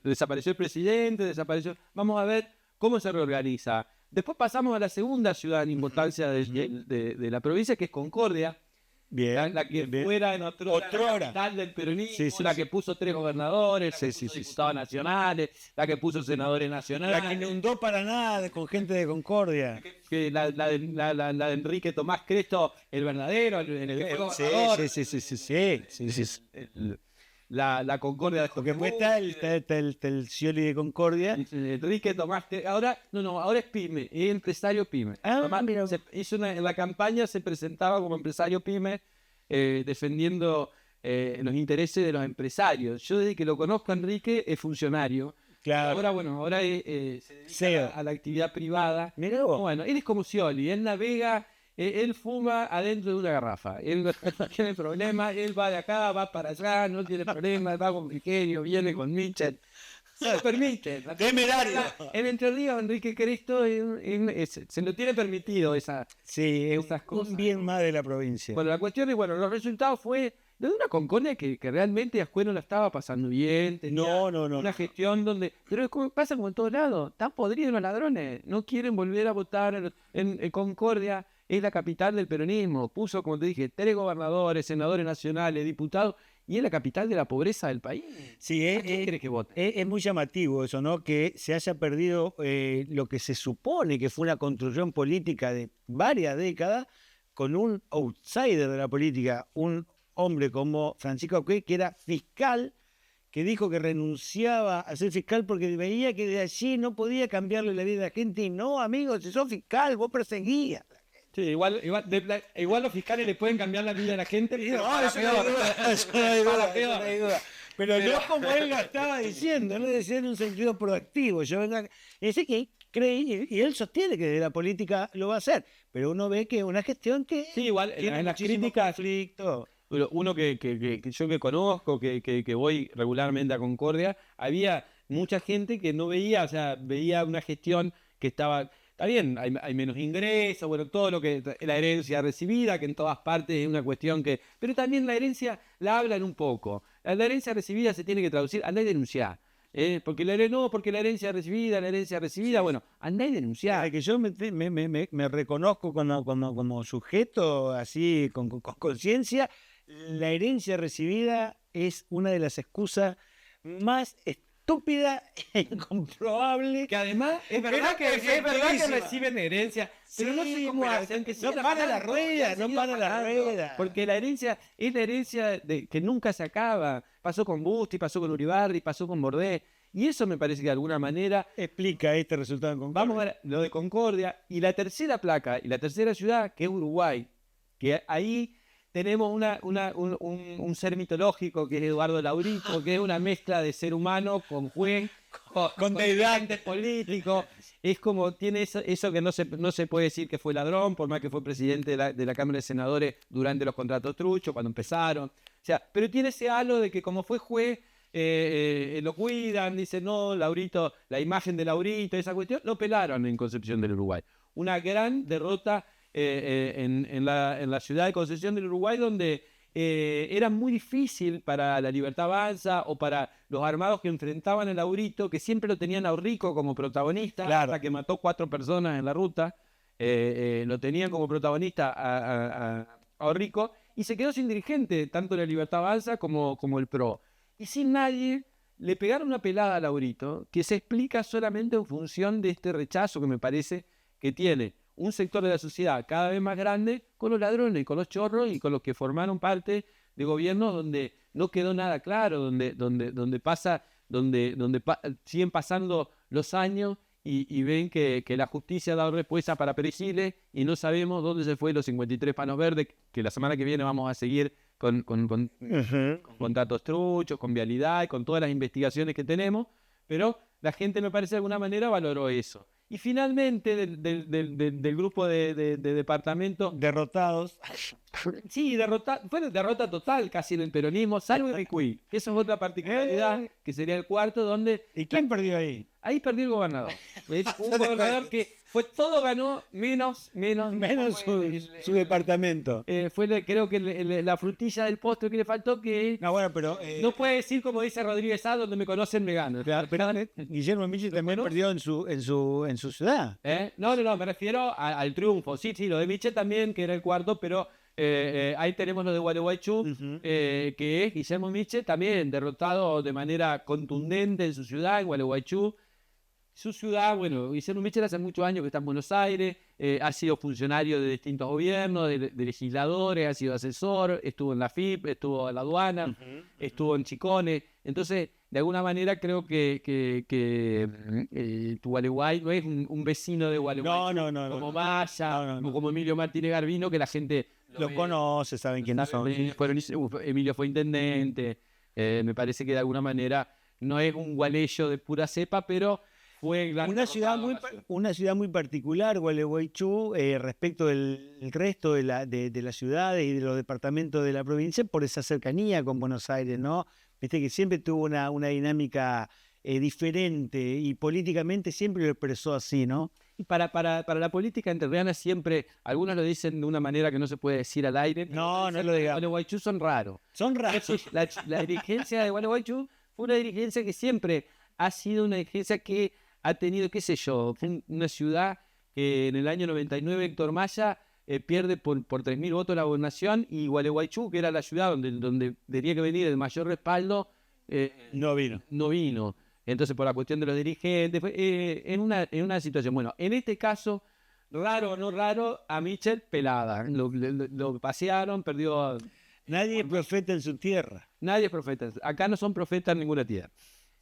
desapareció el presidente, Vamos a ver cómo se reorganiza. Después pasamos a la segunda ciudad en importancia de la provincia, que es Concordia. Bien. La que bien. fuera en otrora, la capital del peronismo, Sí, sí, la sí. que puso 3 gobernadores, Sí, la que sí, puso sí, diputados nacionales, la que puso senadores nacionales. La que inundó para nada con gente de Concordia. Que la de Enrique Tomás Cresto, el verdadero, el que fue Sí, gobernador. sí. La Concordia de Porque Jorge después está el Scioli de Concordia. Enrique Tomás ahora es pyme, es empresario pyme. Ah, Tomás mira. en la campaña se presentaba como empresario pyme, defendiendo los intereses de los empresarios. Yo desde que lo conozco a Enrique es funcionario. Claro. Ahora se dedica CEO. a la actividad privada. Mirá vos. Bueno, él es como Scioli, él navega, él fuma adentro de una garrafa. Él no tiene problema, él va de acá, va para allá, no tiene problema, va con Frigerio, viene con Mitchell. Se lo permite. Temerario. En Entre Ríos, Enrique Cresto se lo tiene permitido esas Es cosas. un bien más de la provincia. Bueno, la cuestión es, los resultados fue de una Concordia que realmente Ascuero la estaba pasando bien. Tenía No. una gestión donde... Pero es como pasa como en todos lados. Están podridos los ladrones. No quieren volver a votar en Concordia. Es la capital del peronismo. Puso, como te dije, 3 gobernadores, senadores nacionales, diputados. Y es la capital de la pobreza del país. Sí, ¿A quién crees que vote? es muy llamativo eso, ¿no? Que se haya perdido lo que se supone que fue una construcción política de varias décadas con un outsider de la política, un hombre como Francisco Ascuez, que era fiscal, que dijo que renunciaba a ser fiscal porque veía que de allí no podía cambiarle la vida a la gente. Y no, amigos, si sos fiscal, vos perseguías. Sí, igual los fiscales le pueden cambiar la vida a la gente. Pero para eso no peor. hay duda, eso no hay duda, Para eso peor. no hay duda. Pero no como él lo estaba diciendo, no decía en un sentido proactivo. Yo venga, ese que cree, y él sostiene que de la política lo va a hacer, pero uno ve que es una gestión que Sí, igual tiene en las muchísimo críticas, conflicto. uno que yo que conozco, que voy regularmente a Concordia, había mucha gente que no veía, o sea, veía una gestión que estaba... Está bien, hay menos ingresos, bueno, todo lo que la herencia recibida, que en todas partes es una cuestión que... Pero también la herencia la hablan un poco. La herencia recibida se tiene que traducir, andá y denunciar. Porque la herencia recibida, bueno, andá y denunciar. Ay, que yo me reconozco como sujeto, así, con conciencia, la herencia recibida es una de las excusas más estúpida e incomprobable. Que además es verdad que reciben herencia, pero no sé cómo hacen que no para la rueda, no para la rueda. Porque la herencia es la herencia que nunca se acaba. Pasó con Busti, pasó con Uribarri, pasó con Bordé. Y eso me parece que de alguna manera... Explica este resultado en Concordia. Vamos a ver lo de Concordia. Y la tercera placa y la tercera ciudad, que es Uruguay, que ahí tenemos un ser mitológico que es Eduardo Laurito, que es una mezcla de ser humano con juez, con deidades políticos. Es como, tiene eso que no se puede decir que fue ladrón, por más que fue presidente de la Cámara de Senadores durante los contratos truchos, cuando empezaron. O sea, pero tiene ese halo de que como fue juez, lo cuidan, dicen, no, Laurito, la imagen de Laurito, esa cuestión, lo pelaron en Concepción del Uruguay. Una gran derrota en la ciudad de Concepción del Uruguay, donde era muy difícil para la Libertad Avanza o para los armados que enfrentaban a Laurito, que siempre lo tenían a Orrico como protagonista, Claro. hasta que mató 4 personas en la ruta, lo tenían como protagonista a Orrico, y se quedó sin dirigente, tanto la Libertad Avanza como el PRO. Y sin nadie, le pegaron una pelada a Laurito, que se explica solamente en función de este rechazo que me parece que tiene un sector de la sociedad cada vez más grande con los ladrones, con los chorros y con los que formaron parte de gobiernos donde no quedó nada claro, donde siguen pasando los años y ven que la justicia ha dado respuesta para Perejil y no sabemos dónde se fue los 53 panos verdes, que la semana que viene vamos a seguir con contratos truchos, con vialidad y con todas las investigaciones que tenemos, pero la gente me parece de alguna manera valoró eso. Y finalmente del grupo de departamentos, Derrotados. sí, fue derrota total casi en el peronismo, salvo el Ricuy, que eso es otra particularidad, que sería el cuarto, donde ¿Y quién perdió ahí? ahí perdió el gobernador. Un gobernador que todo ganó menos su departamento. creo que la frutilla del postre que le faltó, que No, bueno, pero no puede decir como dice Rodríguez A, donde me conocen me gano. Guillermo Michel también perdió en su ciudad. No, me refiero al triunfo. Sí, lo de Michel también, que era el cuarto, pero ahí tenemos lo de Gualeguaychú, que es Guillermo Michel, también derrotado de manera contundente en su ciudad, en Gualeguaychú. Su ciudad, bueno, Guillermo Michel hace muchos años que está en Buenos Aires, ha sido funcionario de distintos gobiernos, de legisladores, ha sido asesor, estuvo en la FIP, estuvo en la aduana, estuvo en Chicones. Entonces, de alguna manera creo que tu Gualeguay no es un vecino de Gualeguay. No. Como Maya, No. como Emilio Martínez Garbino, que la gente Lo conoce, saben quiénes son. Emilio fue intendente. Me parece que de alguna manera no es un gualeyo de pura cepa, pero fue una ciudad muy particular, Gualeguaychú, respecto del resto de las ciudades y de los departamentos de la provincia, por esa cercanía con Buenos Aires, ¿no? Viste que siempre tuvo una dinámica diferente y políticamente siempre lo expresó así, ¿no? Y para la política entrerriana siempre, algunos lo dicen de una manera que no se puede decir al aire. No lo digamos. Gualeguaychú son raros. Son raros. La dirigencia de Gualeguaychú fue una dirigencia que siempre ha sido una dirigencia que ha tenido, qué sé yo, fue una ciudad que en el año 99 Héctor Maya pierde por 3.000 votos la gobernación, y Gualeguaychú, que era la ciudad donde tenía que venir el mayor respaldo, no vino. Entonces, por la cuestión de los dirigentes, en una situación. Bueno, en este caso, raro o no raro, a Michel pelada. Lo pasearon, perdió. Nadie es profeta en su tierra. Nadie es profeta. Acá no son profetas en ninguna tierra.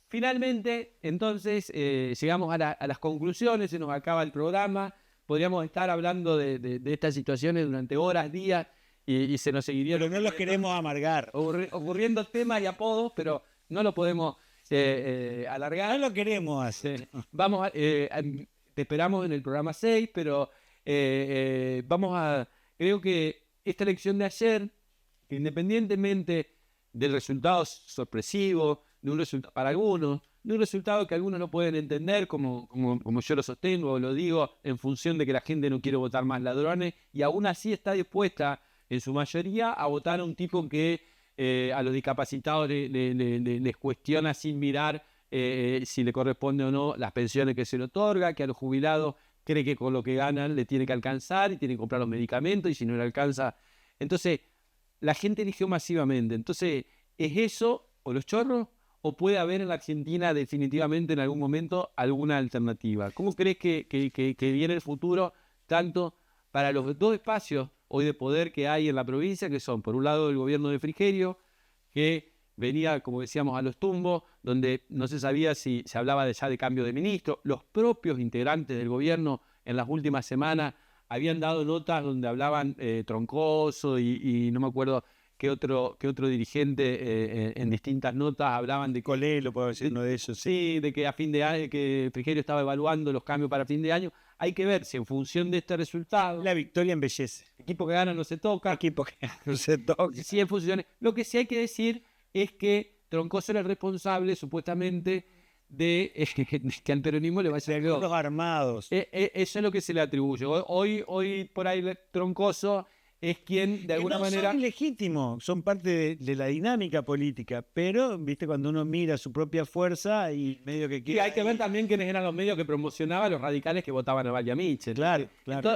Finalmente, entonces, llegamos a las conclusiones, se nos acaba el programa. Podríamos estar hablando de estas situaciones durante horas, días, y se nos seguiría. Pero no los queremos amargar. Ocurriendo temas y apodos, pero no lo podemos alargar. No lo queremos hacer. Vamos te esperamos en el programa 6, pero creo que esta elección de ayer, que independientemente del resultado sorpresivo, de un resultado para algunos, de un resultado que algunos no pueden entender, como yo lo sostengo o lo digo, en función de que la gente no quiere votar más ladrones, y aún así está dispuesta en su mayoría a votar a un tipo que a los discapacitados les cuestiona sin mirar si le corresponde o no las pensiones que se le otorga, que a los jubilados cree que con lo que ganan le tiene que alcanzar y tiene que comprar los medicamentos, y si no le alcanza. Entonces, la gente eligió masivamente. Entonces, ¿es eso o los chorros? ¿O puede haber en la Argentina definitivamente en algún momento alguna alternativa? ¿Cómo crees que viene el futuro, tanto para los dos espacios hoy de poder que hay en la provincia, que son, por un lado, el gobierno de Frigerio, que venía, como decíamos, a los tumbos, donde no se sabía si se hablaba ya de cambio de ministro? Los propios integrantes del gobierno en las últimas semanas habían dado notas donde hablaban Troncoso y no me acuerdo qué otro dirigente en distintas notas hablaban de Colelo, puedo decir uno de esos. Sí, de que a fin de año, que Frigerio estaba evaluando los cambios para fin de año. Hay que ver si en función de este resultado, la victoria embellece. Equipo que gana no se toca. Equipo que gana no se toca. Sí, en funciones. Lo que sí hay que decir es que Troncoso era el responsable, supuestamente, de que al peronismo le vaya a ser los armados. Eso es lo que se le atribuye. Hoy por ahí Troncoso es quien de alguna manera son ilegítimos, son parte de la dinámica política, pero viste cuando uno mira su propia fuerza y medio que quiere. Y hay que ver también quiénes eran los medios que promocionaban los radicales que votaban a Valle Michel. Claro.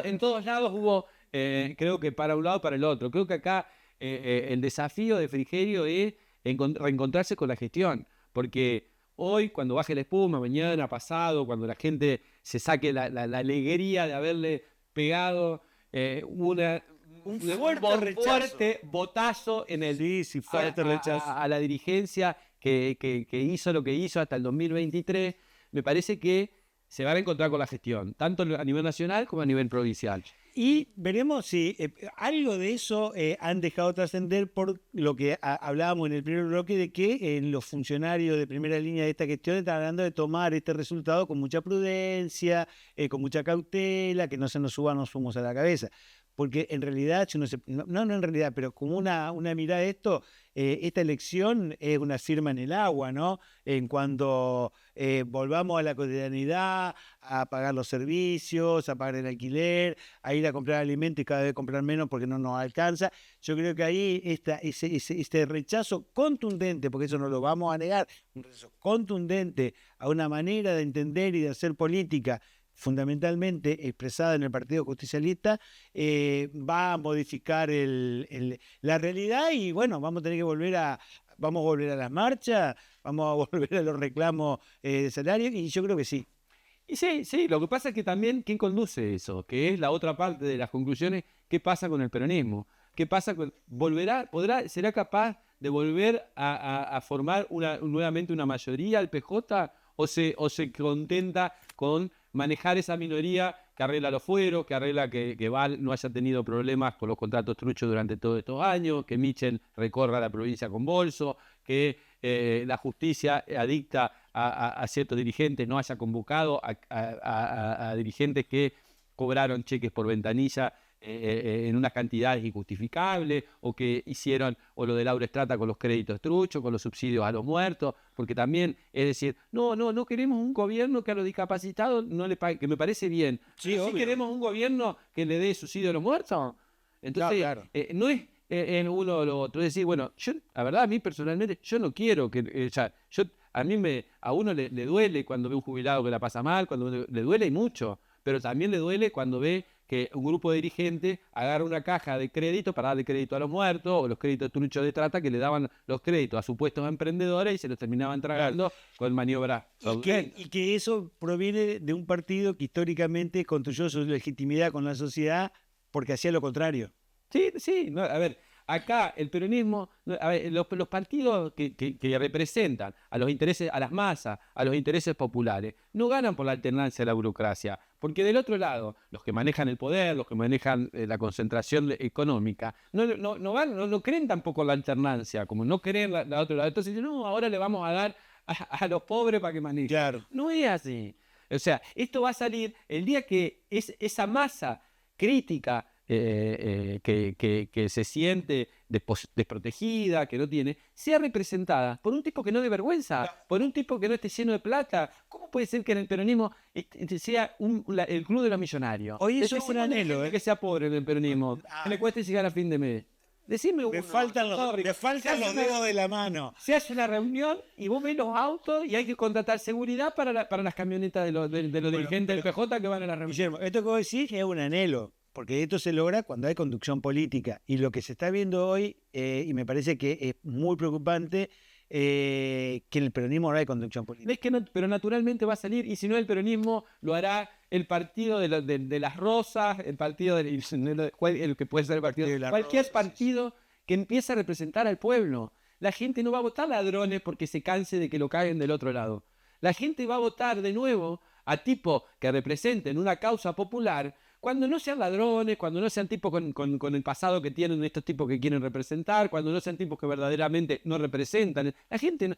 En todos lados hubo, creo que para un lado o para el otro. Creo que acá el desafío de Frigerio es reencontrarse con la gestión, porque hoy, cuando baje la espuma, mañana, pasado, cuando la gente se saque la alegría de haberle pegado un fuerte botazo en el fuerte rechazo a la dirigencia que hizo lo que hizo hasta el 2023, me parece que se va a encontrar con la gestión, tanto a nivel nacional como a nivel provincial. Y veremos si algo de eso han dejado trascender por lo que hablábamos en el primer bloque, de que los funcionarios de primera línea de esta gestión están hablando de tomar este resultado con mucha prudencia, con mucha cautela, que no se nos suban los humos a la cabeza. porque en realidad, no en realidad, pero como una mirada de esto, esta elección es una firma en el agua, ¿no? En cuanto volvamos a la cotidianidad, a pagar los servicios, a pagar el alquiler, a ir a comprar alimentos y cada vez comprar menos porque no nos alcanza. Yo creo que ahí este rechazo contundente, porque eso no lo vamos a negar, un rechazo contundente a una manera de entender y de hacer política fundamentalmente expresada en el Partido Justicialista, va a modificar la realidad y bueno, vamos a tener que volver a las marchas, vamos a volver a los reclamos de salario y yo creo que sí. Y sí, lo que pasa es que también, ¿quién conduce eso? Que es la otra parte de las conclusiones, ¿qué pasa con el peronismo? ¿Qué pasa con, será capaz de volver a formar nuevamente una mayoría al PJ o se contenta con manejar esa minoría que arregla los fueros, que arregla que Val no haya tenido problemas con los contratos truchos durante todos estos años, que Michel recorra la provincia con bolso, que la justicia adicta a ciertos dirigentes no haya convocado a dirigentes que cobraron cheques por ventanilla en unas cantidades injustificables, o que hicieron, o lo de Laura Estrata con los créditos truchos, con los subsidios a los muertos, porque también, es decir, no queremos un gobierno que a los discapacitados no le pague, que me parece bien. Sí, queremos un gobierno que le dé subsidio a los muertos. Entonces, claro. No es en uno o lo otro. Es decir, bueno, la verdad, a mí personalmente, yo no quiero que, a uno le duele cuando ve un jubilado que la pasa mal, cuando le duele y mucho, pero también le duele cuando ve que un grupo de dirigentes agarra una caja de crédito para darle crédito a los muertos, o los créditos truchos de trata que le daban los créditos a supuestos emprendedores y se los terminaban tragando con maniobras. Y que eso proviene de un partido que históricamente construyó su legitimidad con la sociedad porque hacía lo contrario. Sí, no, a ver, acá el peronismo, a ver, los partidos que representan a los intereses, a las masas, a los intereses populares, no ganan por la alternancia de la burocracia, porque del otro lado, los que manejan el poder, los que manejan la concentración económica, no creen tampoco la alternancia, como no creen la otra lado. Entonces dicen, no, ahora le vamos a dar a los pobres para que manejen. Claro. No es así. O sea, esto va a salir el día que esa masa crítica que se siente desprotegida, que no tiene, sea representada por un tipo que no dé vergüenza, por un tipo que no esté lleno de plata. ¿Cómo puede ser que en el peronismo sea el club de los millonarios? Hoy eso es un anhelo, que sea pobre en el peronismo, que le cueste llegar a fin de mes. Decime uno. Me faltan los dedos de la mano. Se hace una reunión y vos ves los autos y hay que contratar seguridad para las camionetas de los dirigentes del PJ que van a la reunión. Guillermo, esto que vos decís es un anhelo, porque esto se logra cuando hay conducción política. Y lo que se está viendo hoy, y me parece que es muy preocupante, que en el peronismo no hay conducción política. Es que no, pero naturalmente va a salir, y si no el peronismo lo hará el partido de las rosas, el partido el que puede ser el partido de cualquier partido que empiece a representar al pueblo. La gente no va a votar ladrones porque se canse de que lo caguen del otro lado. La gente va a votar de nuevo a tipos que representen una causa popular, cuando no sean ladrones, cuando no sean tipos con el pasado que tienen estos tipos que quieren representar, cuando no sean tipos que verdaderamente no representan. La gente no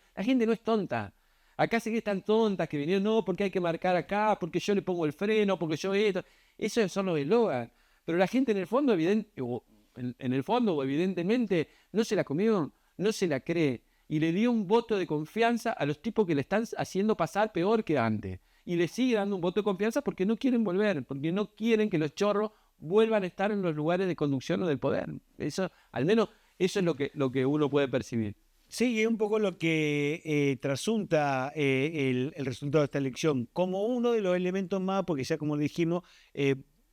es tonta. Acá sí que están tontas que vinieron, no, porque hay que marcar acá, porque yo le pongo el freno, porque yo esto. Esos son los eslogan. Pero la gente en el fondo, evidentemente, no se la comió, no se la cree. Y le dio un voto de confianza a los tipos que le están haciendo pasar peor que antes. Y le sigue dando un voto de confianza porque no quieren volver, porque no quieren que los chorros vuelvan a estar en los lugares de conducción o del poder. Eso, al menos, eso es lo que uno puede percibir. Sí, es un poco lo que trasunta el resultado de esta elección, como uno de los elementos más, porque ya como dijimos,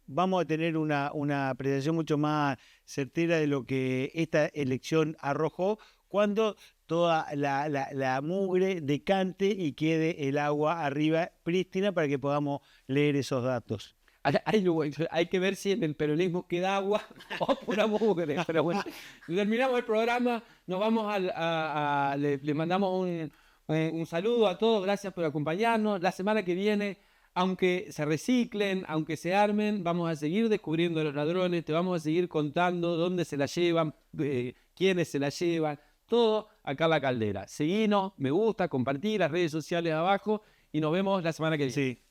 vamos a tener una apreciación mucho más certera de lo que esta elección arrojó, cuando toda la mugre decante y quede el agua arriba prístina para que podamos leer esos datos. Hay que ver si en el peronismo queda agua o pura mugre. Pero bueno, terminamos el programa, nos vamos le mandamos un saludo a todos, gracias por acompañarnos. La semana que viene, aunque se reciclen, aunque se armen, vamos a seguir descubriendo a los ladrones, te vamos a seguir contando dónde se la llevan, quiénes se la llevan, todo acá en La Caldera. Seguinos, me gusta, compartí las redes sociales abajo y nos vemos la semana que viene. Sí.